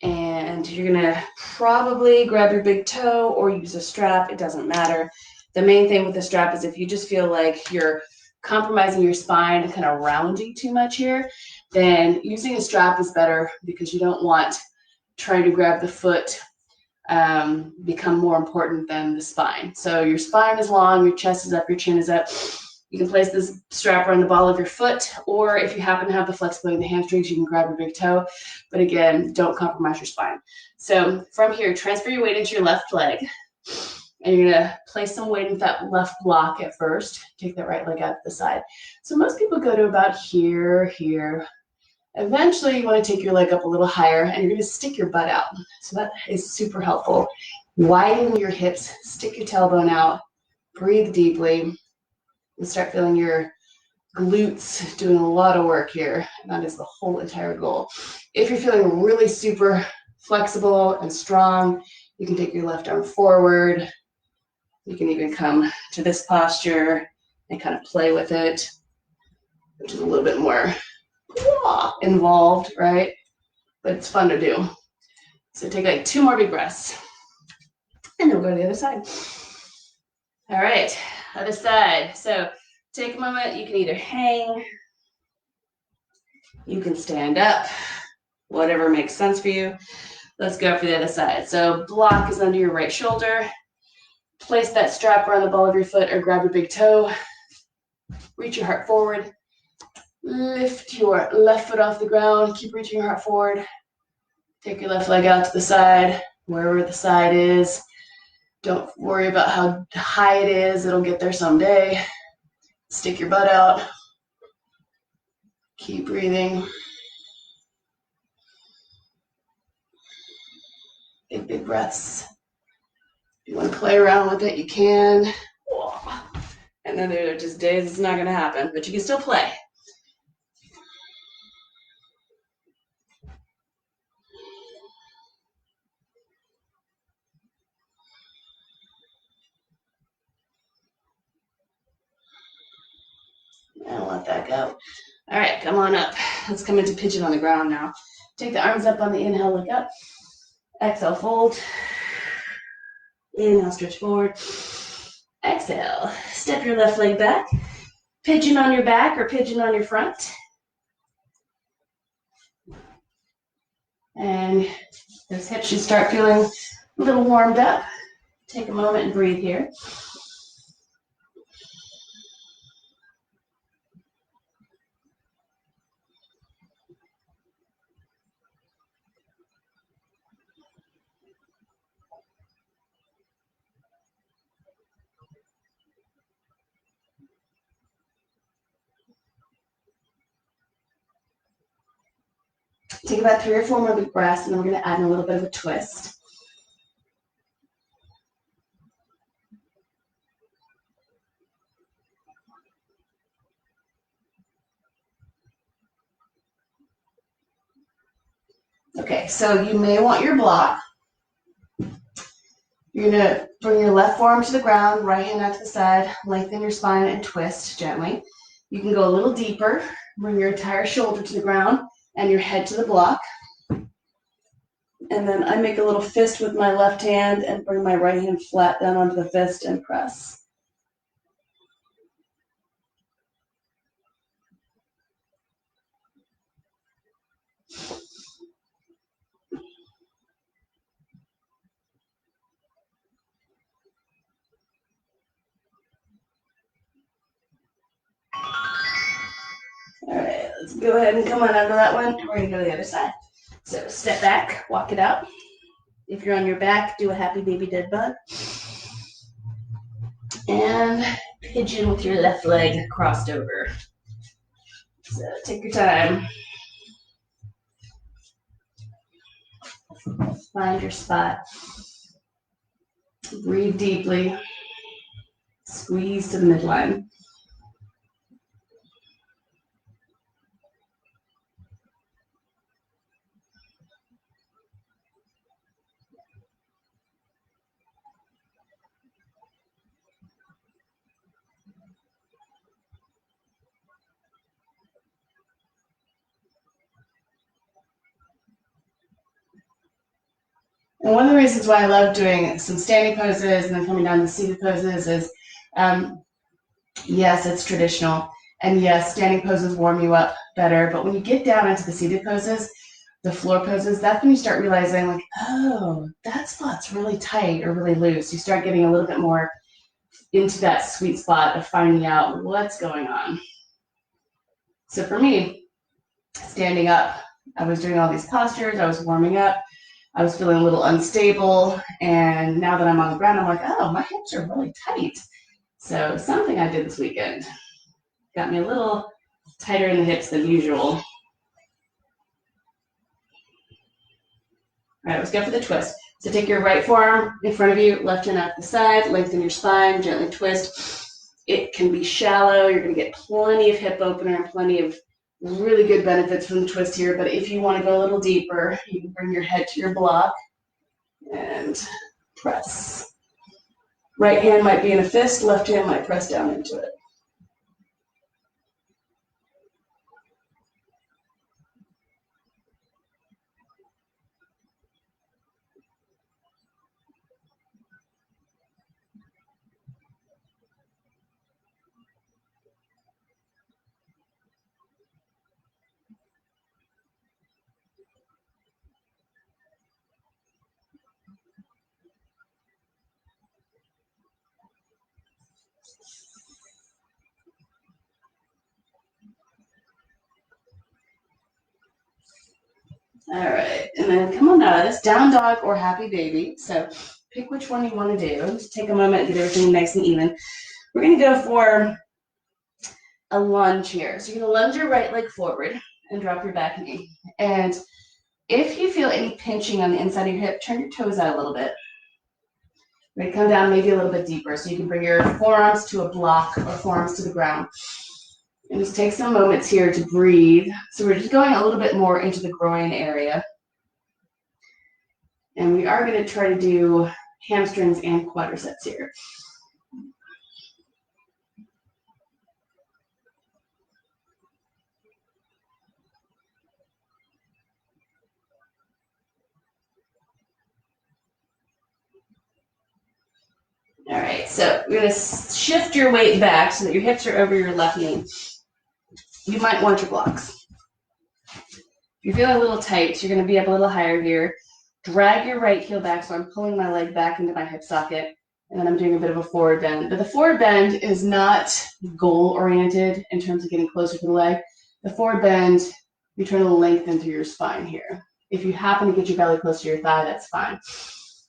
and you're going to probably grab your big toe or use a strap. It doesn't matter. The main thing with the strap is if you just feel like you're compromising your spine and kind of rounding too much here, then using a strap is better because you don't want trying to grab the foot become more important than the spine. So your spine is long, your chest is up, your chin is up. You can place this strap around the ball of your foot, or if you happen to have the flexibility in the hamstrings, you can grab your big toe. But again, don't compromise your spine. So from here, transfer your weight into your left leg. And you're gonna place some weight into that left block at first. Take that right leg out to the side. So most people go to about here. Eventually, you want to take your leg up a little higher, and you're going to stick your butt out. So that is super helpful. Widen your hips, stick your tailbone out, breathe deeply, and start feeling your glutes doing a lot of work here. And that is the whole entire goal. If you're feeling really super flexible and strong, you can take your left arm forward. You can even come to this posture and kind of play with it, which is a little bit more involved, right? But it's fun to do. So take like 2 more big breaths. And then we'll go to the other side. All right, other side. So take a moment. You can either hang, you can stand up, whatever makes sense for you. Let's go for the other side. So block is under your right shoulder. Place that strap around the ball of your foot or grab your big toe. Reach your heart forward. Lift your left foot off the ground. Keep reaching your heart forward. Take your left leg out to the side, wherever the side is. Don't worry about how high it is. It'll get there someday. Stick your butt out. Keep breathing. Big, big breaths. If you want to play around with it, you can. And then there are just days it's not going to happen, but you can still play. And let that go. All right, come on up. Let's come into pigeon on the ground now. Take the arms up on the inhale, look up. Exhale, fold. Inhale, stretch forward. Exhale, step your left leg back. Pigeon on your back or pigeon on your front. And those hips should start feeling a little warmed up. Take a moment and breathe here. Take about 3 or 4 more big breaths, and then we're going to add in a little bit of a twist. Okay, so you may want your block. You're going to bring your left forearm to the ground, right hand out to the side, lengthen your spine and twist gently. You can go a little deeper, bring your entire shoulder to the ground and your head to the block. And then I make a little fist with my left hand and bring my right hand flat down onto the fist and press. All right, Let's go ahead and come on onto that one. We're gonna go to the other side. So step back, walk it out. If you're on your back, do a happy baby dead bug. And pigeon with your left leg crossed over. So take your time. Find your spot. Breathe deeply. Squeeze to the midline. And one of the reasons why I love doing some standing poses and then coming down to seated poses is, yes, it's traditional. And yes, standing poses warm you up better. But when you get down into the seated poses, the floor poses, that's when you start realizing, like, oh, that spot's really tight or really loose. You start getting a little bit more into that sweet spot of finding out what's going on. So for me, standing up, I was doing all these postures, I was warming up, I was feeling a little unstable, and now that I'm on the ground, I'm like, oh, my hips are really tight. So something I did this weekend got me a little tighter in the hips than usual. All right, let's go for the twist. So take your right forearm in front of you, left hand out the side, lengthen your spine, gently twist. It can be shallow. You're going to get plenty of hip opener and plenty of really good benefits from the twist here. But if you want to go a little deeper, you can bring your head to your block and press. Right hand might be in a fist, left hand might press down into it. All right, and then come on out of this, down dog or happy baby. So pick which one you want to do. Just take a moment, get everything nice and even. We're going to go for a lunge here. So you're going to lunge your right leg forward and drop your back knee. And if you feel any pinching on the inside of your hip, turn your toes out a little bit. We're going to come down maybe a little bit deeper. So you can bring your forearms to a block or forearms to the ground. And just take some moments here to breathe. So we're just going a little bit more into the groin area. And we are going to try to do hamstrings and quadriceps here. All right, so we're going to shift your weight back so that your hips are over your left knee. You might want your blocks. If you're feeling a little tight, you're going to be up a little higher here. Drag your right heel back, so I'm pulling my leg back into my hip socket, and then I'm doing a bit of a forward bend. But the forward bend is not goal-oriented in terms of getting closer to the leg. The forward bend, you're trying to lengthen through your spine here. If you happen to get your belly close to your thigh, that's fine.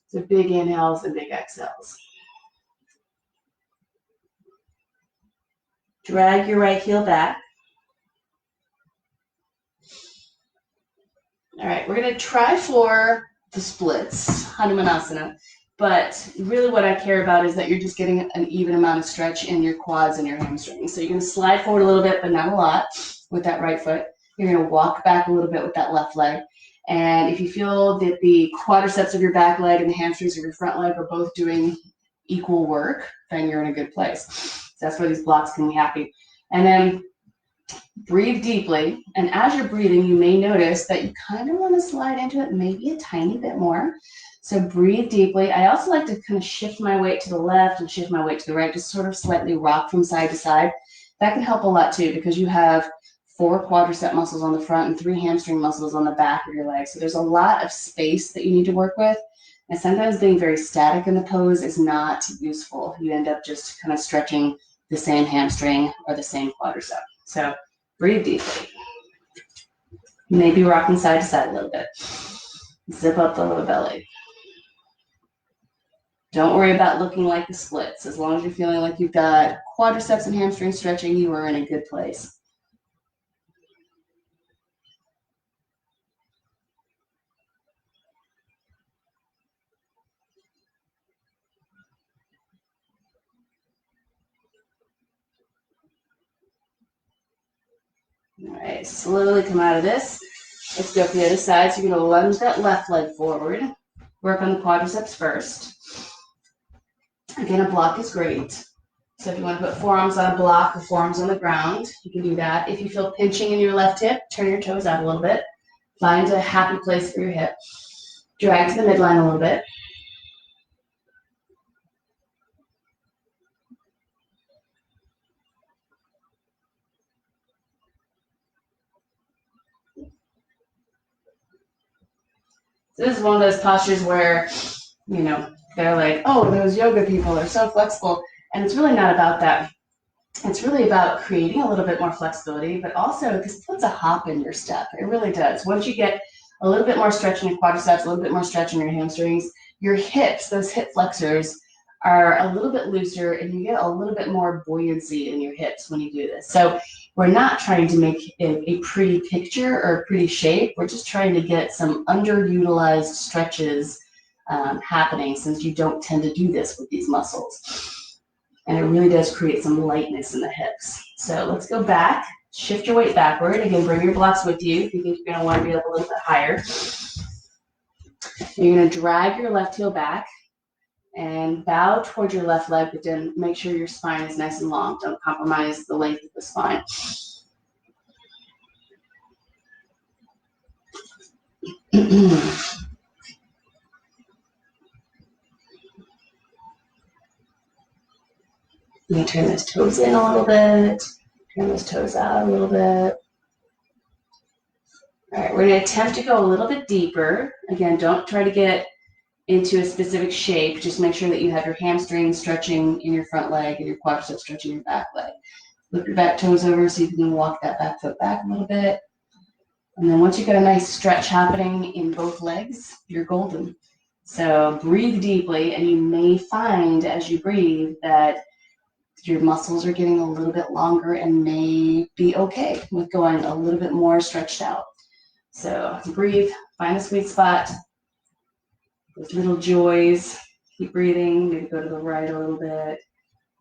So big inhales and big exhales. Drag your right heel back. All right, we're going to try for the splits, Hanumanasana. But really what I care about is that you're just getting an even amount of stretch in your quads and your hamstrings. So you're going to slide forward a little bit, but not a lot with that right foot. You're going to walk back a little bit with that left leg. And if you feel that the quadriceps of your back leg and the hamstrings of your front leg are both doing equal work, then you're in a good place. So that's where these blocks can be happy. And then breathe deeply, and as you're breathing, you may notice that you kind of want to slide into it maybe a tiny bit more. So breathe deeply. I also like to kind of shift my weight to the left and shift my weight to the right, just sort of slightly rock from side to side. That can help a lot too, because you have 4 quadricep muscles on the front and 3 hamstring muscles on the back of your leg. So there's a lot of space that you need to work with. And sometimes being very static in the pose is not useful. You end up just kind of stretching the same hamstring or the same quadricep. So breathe deeply. Maybe rocking side to side a little bit. Zip up the lower belly. Don't worry about looking like the splits. As long as you're feeling like you've got quadriceps and hamstring stretching, you are in a good place. All right, slowly come out of this. Let's go for the other side. So you're going to lunge that left leg forward. Work on the quadriceps first. Again, a block is great. So if you want to put forearms on a block or forearms on the ground, you can do that. If you feel pinching in your left hip, turn your toes out a little bit. Find a happy place for your hip. Drag to the midline a little bit. So this is one of those postures where, you know, they're like, oh, those yoga people are so flexible. And it's really not about that. It's really about creating a little bit more flexibility, but also because it puts a hop in your step. It really does. Once you get a little bit more stretch in your quadriceps, a little bit more stretch in your hamstrings, your hips, those hip flexors, are a little bit looser and you get a little bit more buoyancy in your hips when you do this. So we're not trying to make a pretty picture or a pretty shape. We're just trying to get some underutilized stretches happening, since you don't tend to do this with these muscles. And it really does create some lightness in the hips. So let's go back, shift your weight backward. Again, bring your blocks with you if you think you're gonna wanna be up a little bit higher. You're gonna drag your left heel back and bow towards your left leg, but then make sure your spine is nice and long. Don't compromise the length of the spine. You can turn those toes in a little bit, turn those toes out a little bit. All right, we're going to attempt to go a little bit deeper. Again, don't try to get into a specific shape. Just make sure that you have your hamstrings stretching in your front leg and your quadriceps stretching your back leg. Flip your back toes over so you can walk that back foot back a little bit. And then once you've got a nice stretch happening in both legs, you're golden. So breathe deeply, and you may find as you breathe that your muscles are getting a little bit longer and may be okay with going a little bit more stretched out. So breathe, find a sweet spot, those little joys. Keep breathing, maybe go to the right a little bit,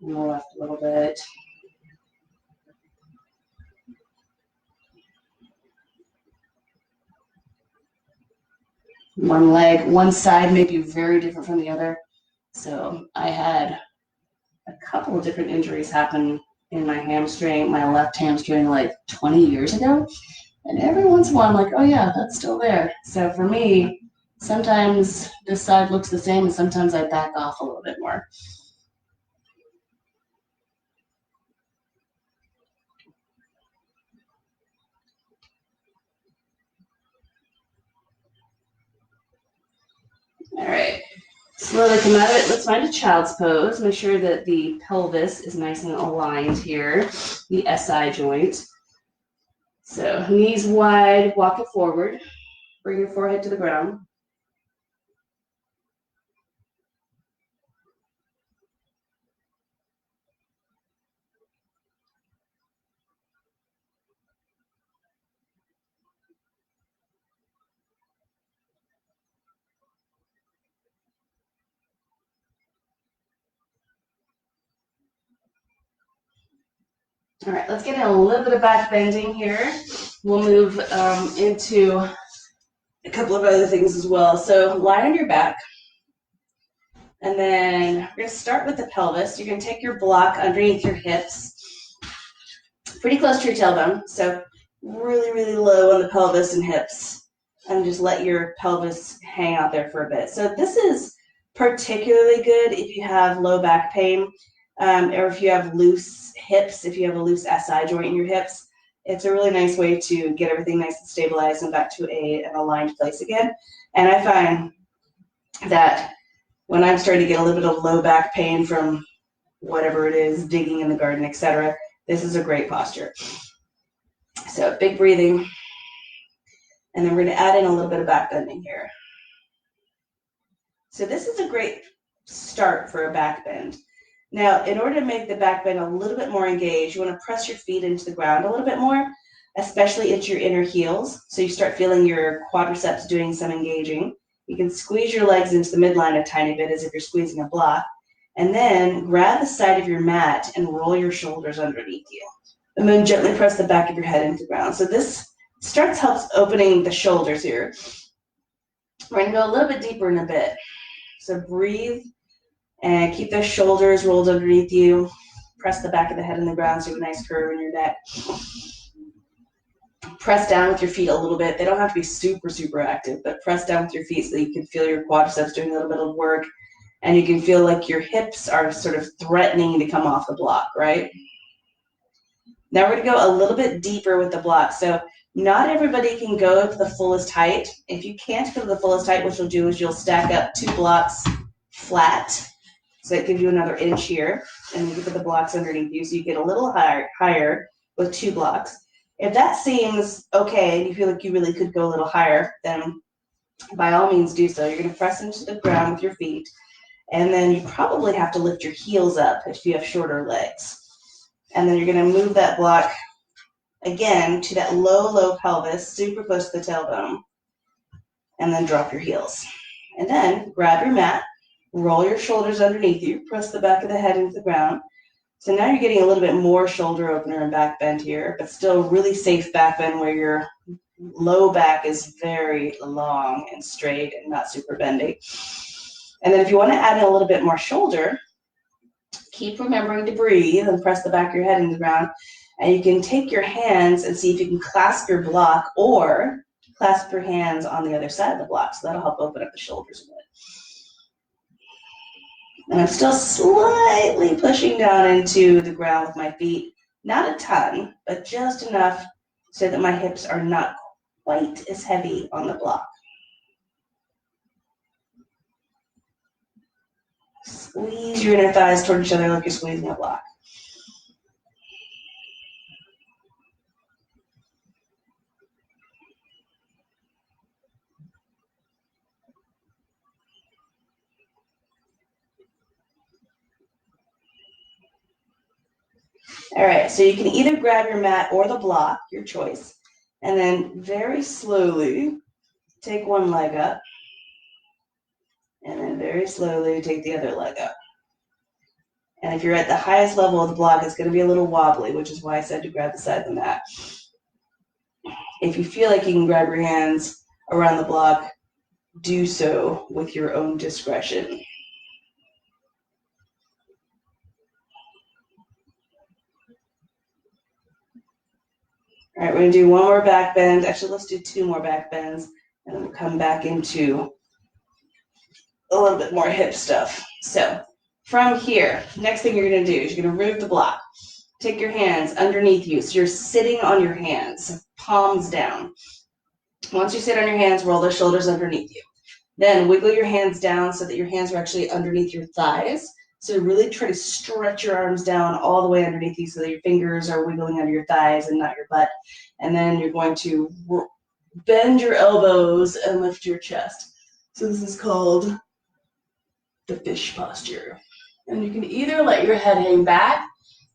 and the left a little bit. One leg, one side may be very different from the other. So I had a couple of different injuries happen in my hamstring, my left hamstring, like 20 years ago. And every once in a while, I'm like, oh yeah, that's still there. So for me, sometimes this side looks the same, and sometimes I back off a little bit more. All right, slowly come out of it. Let's find a child's pose. Make sure that the pelvis is nice and aligned here, the SI joint. So knees wide, walk it forward. Bring your forehead to the ground. All right, let's get in a little bit of back bending here. We'll move into a couple of other things as well. So lie on your back. And then we're going to start with the pelvis. You're going to take your block underneath your hips, pretty close to your tailbone. So really, really low on the pelvis and hips. And just let your pelvis hang out there for a bit. So this is particularly good if you have low back pain, or if you have loose hips, if you have a loose SI joint in your hips. It's a really nice way to get everything nice and stabilized and back to an aligned place again. And I find that when I'm starting to get a little bit of low back pain from whatever it is, digging in the garden, etc., this is a great posture. So big breathing. And then we're going to add in a little bit of back bending here. So this is a great start for a back bend. Now, in order to make the back bend a little bit more engaged, you want to press your feet into the ground a little bit more, especially into your inner heels. So you start feeling your quadriceps doing some engaging. You can squeeze your legs into the midline a tiny bit as if you're squeezing a block. And then grab the side of your mat and roll your shoulders underneath you. And then gently press the back of your head into the ground. So this helps opening the shoulders here. We're going to go a little bit deeper in a bit. So breathe and keep those shoulders rolled underneath you. Press the back of the head in the ground so you have a nice curve in your neck. Press down with your feet a little bit. They don't have to be super, super active, but press down with your feet so that you can feel your quadriceps doing a little bit of work. And you can feel like your hips are sort of threatening to come off the block, right? Now we're going to go a little bit deeper with the block. So not everybody can go to the fullest height. If you can't go to the fullest height, what you'll do is you'll stack up 2 blocks flat. So that gives you another inch here. And you can put the blocks underneath you so you get a little higher with 2 blocks. If that seems okay and you feel like you really could go a little higher, then by all means do so. You're going to press into the ground with your feet. And then you probably have to lift your heels up if you have shorter legs. And then you're going to move that block again to that low pelvis, super close to the tailbone. And then drop your heels. And then grab your mat, roll your shoulders underneath you, press the back of the head into the ground. So now you're getting a little bit more shoulder opener and back bend here, but still really safe back bend where your low back is very long and straight and not super bendy. And then if you want to add in a little bit more shoulder, keep remembering to breathe and press the back of your head into the ground. And you can take your hands and see if you can clasp your block or clasp your hands on the other side of the block. So that'll help open up the shoulders a bit. And I'm still slightly pushing down into the ground with my feet. Not a ton, but just enough so that my hips are not quite as heavy on the block. Squeeze your inner thighs toward each other like you're squeezing a block. All right, so you can either grab your mat or the block, your choice, and then very slowly take one leg up, and then very slowly take the other leg up. And if you're at the highest level of the block, it's going to be a little wobbly, which is why I said to grab the side of the mat. If you feel like you can grab your hands around the block, do so with your own discretion. All right, we're going to do one more back bend. Actually, let's do 2 more back bends, and then we'll come back into a little bit more hip stuff. So from here, next thing you're going to do is you're going to remove the block. Take your hands underneath you. So you're sitting on your hands, palms down. Once you sit on your hands, roll the shoulders underneath you. Then wiggle your hands down so that your hands are actually underneath your thighs. So really try to stretch your arms down all the way underneath you so that your fingers are wiggling under your thighs and not your butt. And then you're going to bend your elbows and lift your chest. So this is called the fish posture. And you can either let your head hang back.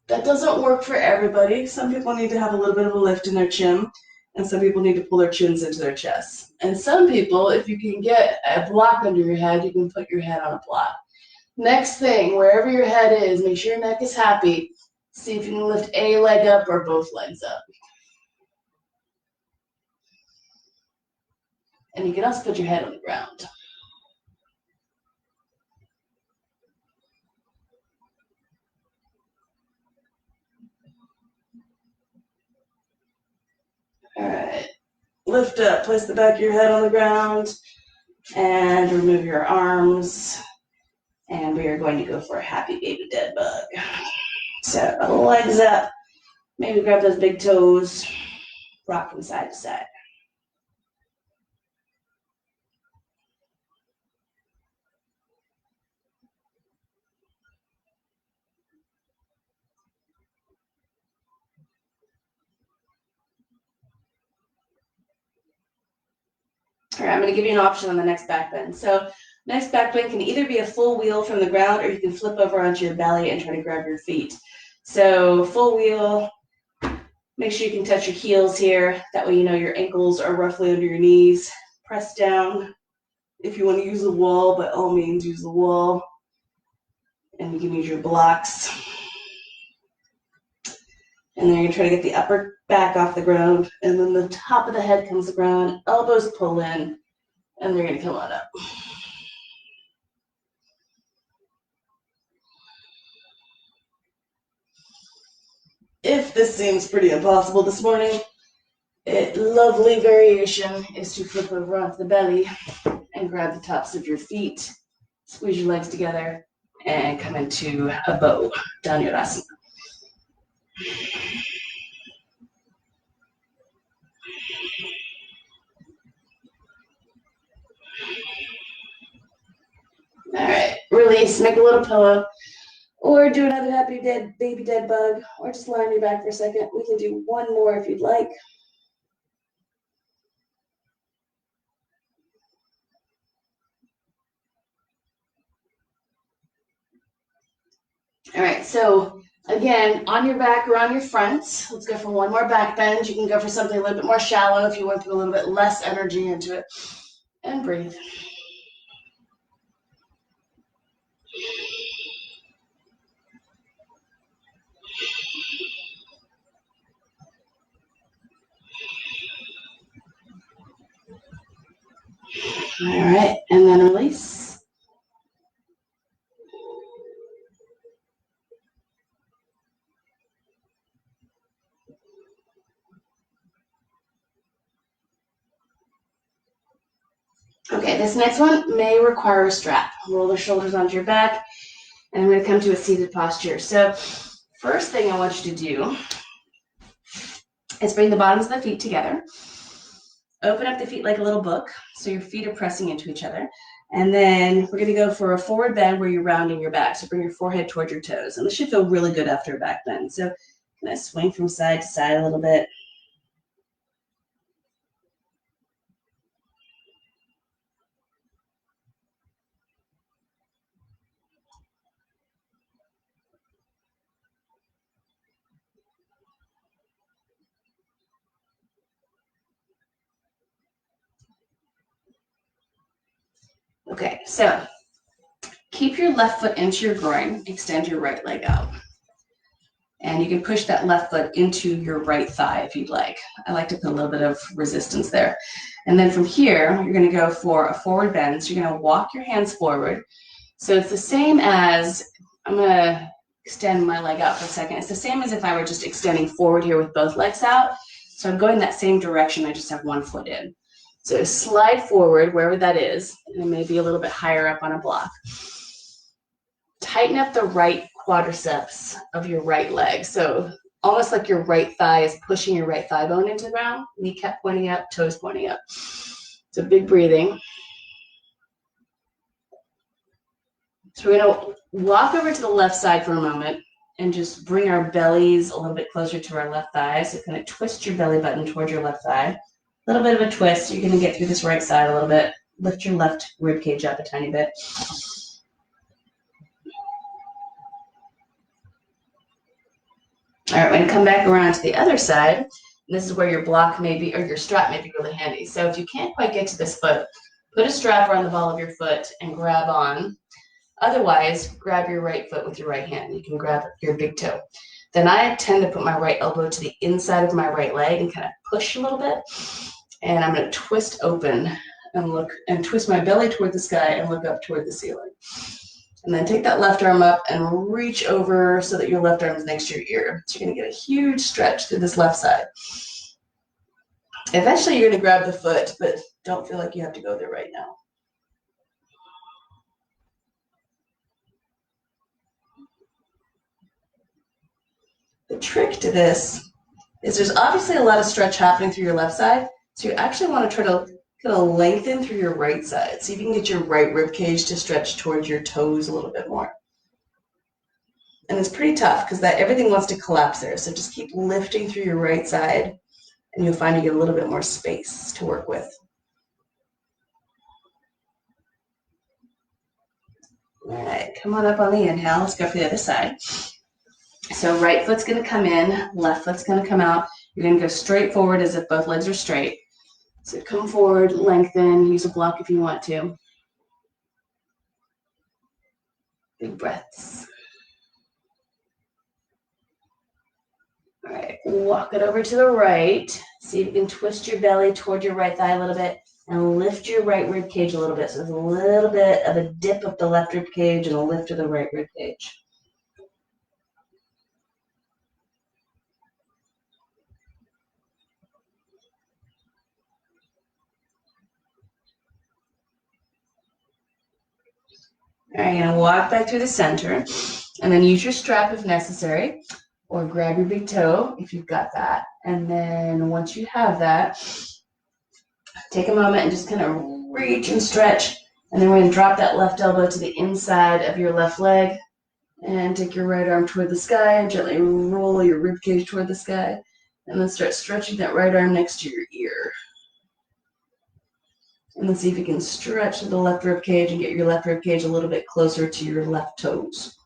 That doesn't work for everybody. Some people need to have a little bit of a lift in their chin, and some people need to pull their chins into their chests. And some people, if you can get a block under your head, you can put your head on a block. Next thing, wherever your head is, make sure your neck is happy. See if you can lift a leg up or both legs up. And you can also put your head on the ground. All right, lift up, place the back of your head on the ground, and remove your arms. And we are going to go for a happy baby dead bug. So legs up, maybe grab those big toes, rock from side to side. All right, I'm going to give you an option on the next back bend. So next back bend can either be a full wheel from the ground, or you can flip over onto your belly and try to grab your feet. So full wheel, make sure you can touch your heels here. That way you know your ankles are roughly under your knees. Press down. If you want to use the wall, by all means, use the wall. And you can use your blocks. And then you're going to try to get the upper back off the ground. And then the top of the head comes to the ground. Elbows pull in. And they're going to come on up. If this seems pretty impossible this morning, a lovely variation is to flip over onto the belly and grab the tops of your feet, squeeze your legs together, and come into a bow, Dhanurasana. All right, release, make a little pillow, or do another happy baby dead bug, or just lie on your back for a second. We can do one more if you'd like. All right, so again, on your back or on your front, let's go for one more back bend. You can go for something a little bit more shallow if you want to put a little bit less energy into it. And breathe. All right, and then release. Okay, this next one may require a strap. Roll the shoulders onto your back, and I'm going to come to a seated posture. So first thing I want you to do is bring the bottoms of the feet together. Open up the feet like a little book, so your feet are pressing into each other. And then we're going to go for a forward bend where you're rounding your back. So bring your forehead towards your toes. And this should feel really good after a back bend. So kind of swing from side to side a little bit. Okay, so keep your left foot into your groin, extend your right leg out. And you can push that left foot into your right thigh if you'd like. I like to put a little bit of resistance there. And then from here, you're going to go for a forward bend. So you're going to walk your hands forward. So it's the same as, I'm going to extend my leg out for a second. It's the same as if I were just extending forward here with both legs out. So I'm going that same direction. I just have one foot in. So slide forward wherever that is, and maybe a little bit higher up on a block. Tighten up the right quadriceps of your right leg. So almost like your right thigh is pushing your right thigh bone into the ground, kneecap pointing up, toes pointing up. So big breathing. So we're going to walk over to the left side for a moment and just bring our bellies a little bit closer to our left thigh. So kind of twist your belly button towards your left thigh. A little bit of a twist. You're going to get through this right side a little bit. Lift your left rib cage up a tiny bit. All right, we're going to come back around to the other side. And this is where your block may be, or your strap may be really handy. So if you can't quite get to this foot, put a strap around the ball of your foot and grab on. Otherwise, grab your right foot with your right hand. You can grab your big toe. Then I tend to put my right elbow to the inside of my right leg and kind of push a little bit. And I'm going to twist open and look and twist my belly toward the sky and look up toward the ceiling. And then take that left arm up and reach over so that your left arm is next to your ear. So you're going to get a huge stretch through this left side. Eventually, you're going to grab the foot, but don't feel like you have to go there right now. The trick to this is there's obviously a lot of stretch happening through your left side. So you actually want to try to kind of lengthen through your right side. See if you can get your right rib cage to stretch towards your toes a little bit more. And it's pretty tough because that everything wants to collapse there. So just keep lifting through your right side and you'll find you get a little bit more space to work with. All right, come on up on the inhale. Let's go for the other side. So right foot's going to come in, left foot's going to come out. You're going to go straight forward as if both legs are straight. So come forward, lengthen, use a block if you want to. Big breaths. All right, walk it over to the right. See if you can twist your belly toward your right thigh a little bit and lift your right rib cage a little bit. So there's a little bit of a dip of the left rib cage and a lift of the right rib cage. All right, you're gonna walk back through the center and then use your strap if necessary, or grab your big toe if you've got that. And then once you have that, take a moment and just kind of reach and stretch. And then we're gonna drop that left elbow to the inside of your left leg and take your right arm toward the sky and gently roll your rib cage toward the sky. And then start stretching that right arm next to your ear. And then see if you can stretch the left rib cage and get your left rib cage a little bit closer to your left toes.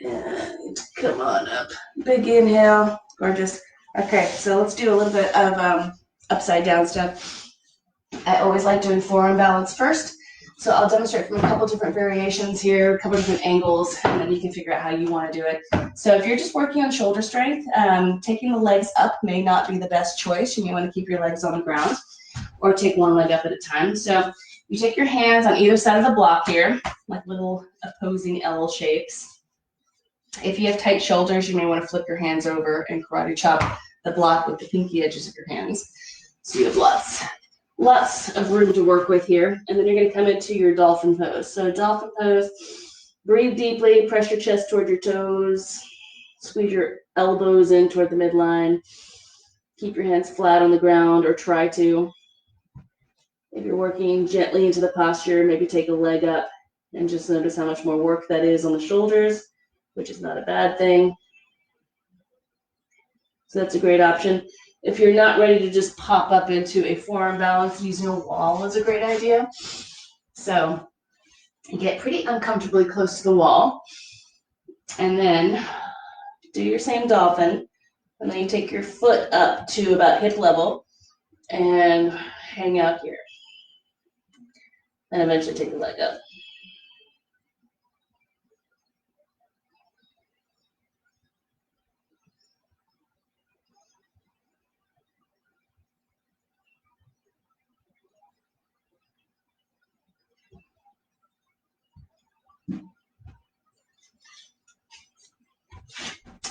And come on up. Big inhale. Gorgeous. Okay, so let's do a little bit of upside down stuff. I always like doing forearm balance first. So I'll demonstrate from a couple different variations here, a couple different angles, and then you can figure out how you want to do it. So if you're just working on shoulder strength, taking the legs up may not be the best choice. You may want to keep your legs on the ground or take one leg up at a time. So you take your hands on either side of the block here, like little opposing L shapes. If you have tight shoulders, you may want to flip your hands over and karate chop the block with the pinky edges of your hands. So you have lots of room to work with here. And then you're going to come into your dolphin pose. So dolphin pose, breathe deeply, press your chest toward your toes, squeeze your elbows in toward the midline. Keep your hands flat on the ground, or try to. If you're working gently into the posture, maybe take a leg up and just notice how much more work that is on the shoulders, which is not a bad thing. So that's a great option. If you're not ready to just pop up into a forearm balance, using a wall is a great idea. So you get pretty uncomfortably close to the wall. And then do your same dolphin. And then you take your foot up to about hip level and hang out here. And eventually take the leg up.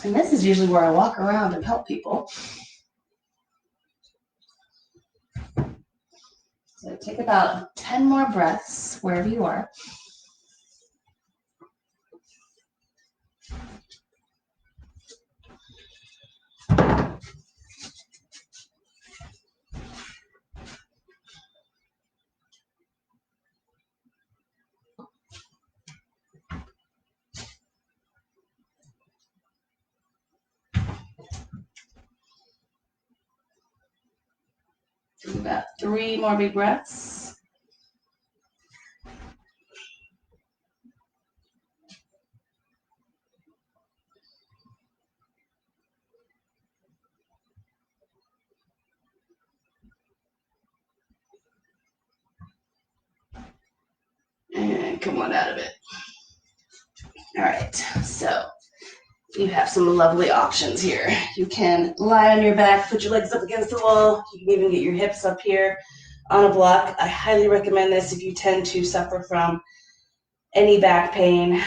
And this is usually where I walk around and help people. So take about 10 more breaths wherever you are. Do about 3 more big breaths. And come on out of it. All right, so you have some lovely options here. You can lie on your back, put your legs up against the wall. You can even get your hips up here on a block. I highly recommend this if you tend to suffer from any back pain,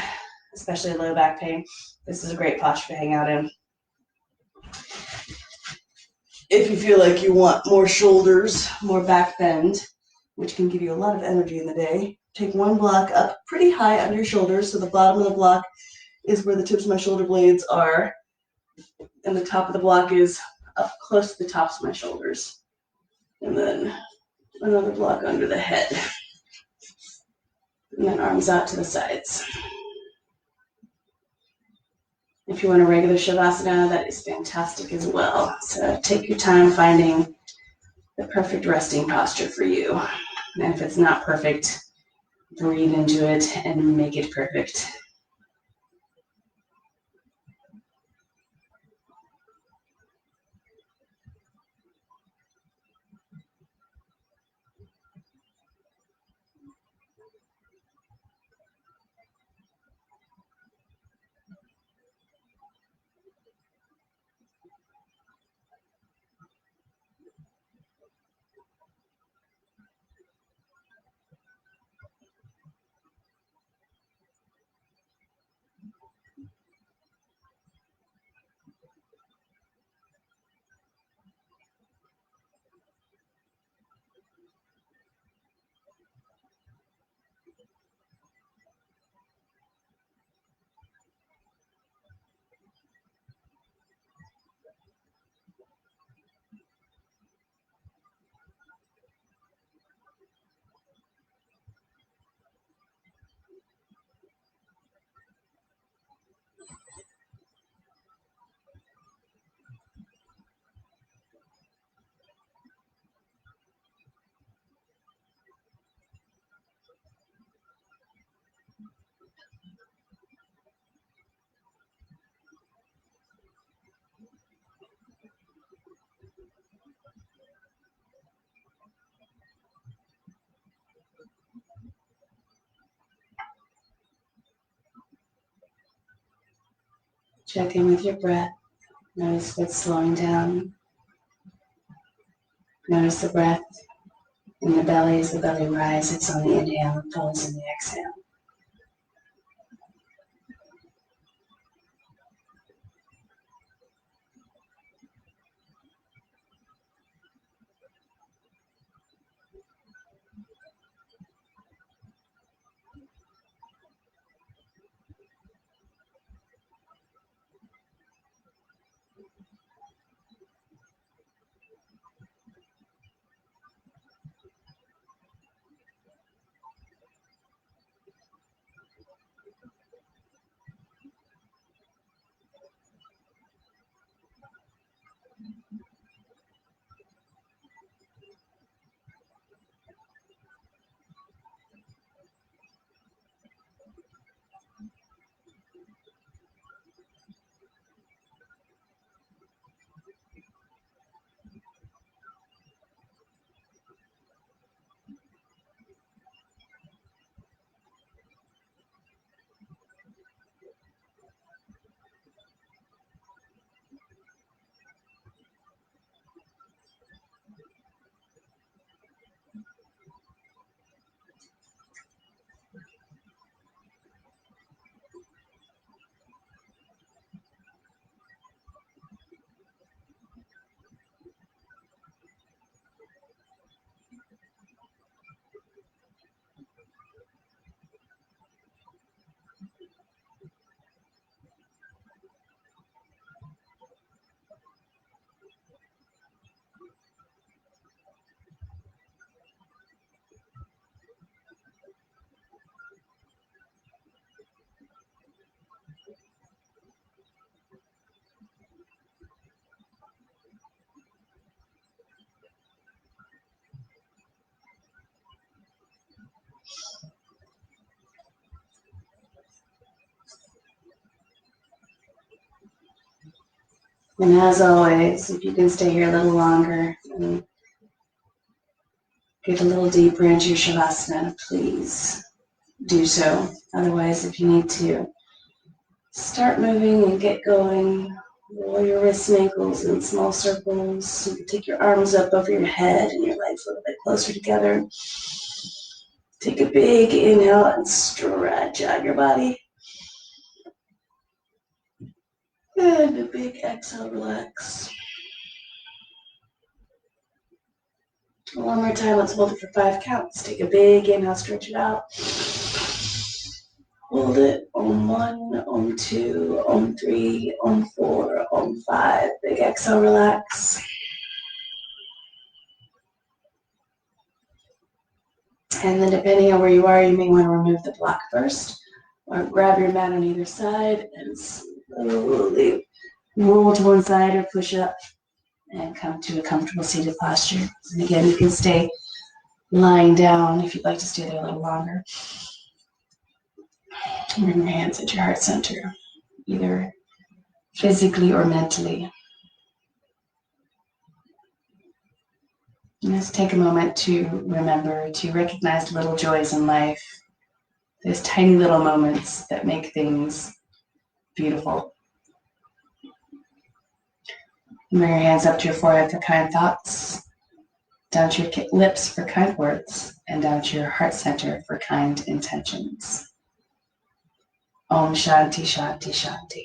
especially low back pain. This is a great posture to hang out in. If you feel like you want more shoulders, more back bend, which can give you a lot of energy in the day, take one block up pretty high under your shoulders. So the bottom of the block is where the tips of my shoulder blades are, and the top of the block is up close to the tops of my shoulders. And then another block under the head. And then arms out to the sides. If you want a regular Shavasana, that is fantastic as well. So take your time finding the perfect resting posture for you. And if it's not perfect, breathe into it and make it perfect. Check in with your breath. Notice what's slowing down. Notice the breath in the belly as the belly rises on the inhale and falls in the exhale. And as always, if you can stay here a little longer and get a little deeper into your Shavasana, please do so. Otherwise, if you need to start moving and get going, roll your wrists and ankles in small circles. You can take your arms up over your head and your legs a little bit closer together. Take a big inhale and stretch out your body. And a big exhale, relax. One more time, let's hold it for 5 counts. Take a big inhale, stretch it out. Hold it, Om 1, Om 2, Om 3, Om 4, Om 5. Big exhale, relax. And then depending on where you are, you may want to remove the block first, or grab your mat on either side and slowly roll to one side or push up and come to a comfortable seated posture. And again, you can stay lying down if you'd like to stay there a little longer. Bring your hands at your heart center, either physically or mentally. And let's take a moment to remember to recognize little joys in life, those tiny little moments that make things beautiful. Bring your hands up to your forehead for kind thoughts, down to your lips for kind words, and down to your heart center for kind intentions. Om Shanti Shanti Shanti.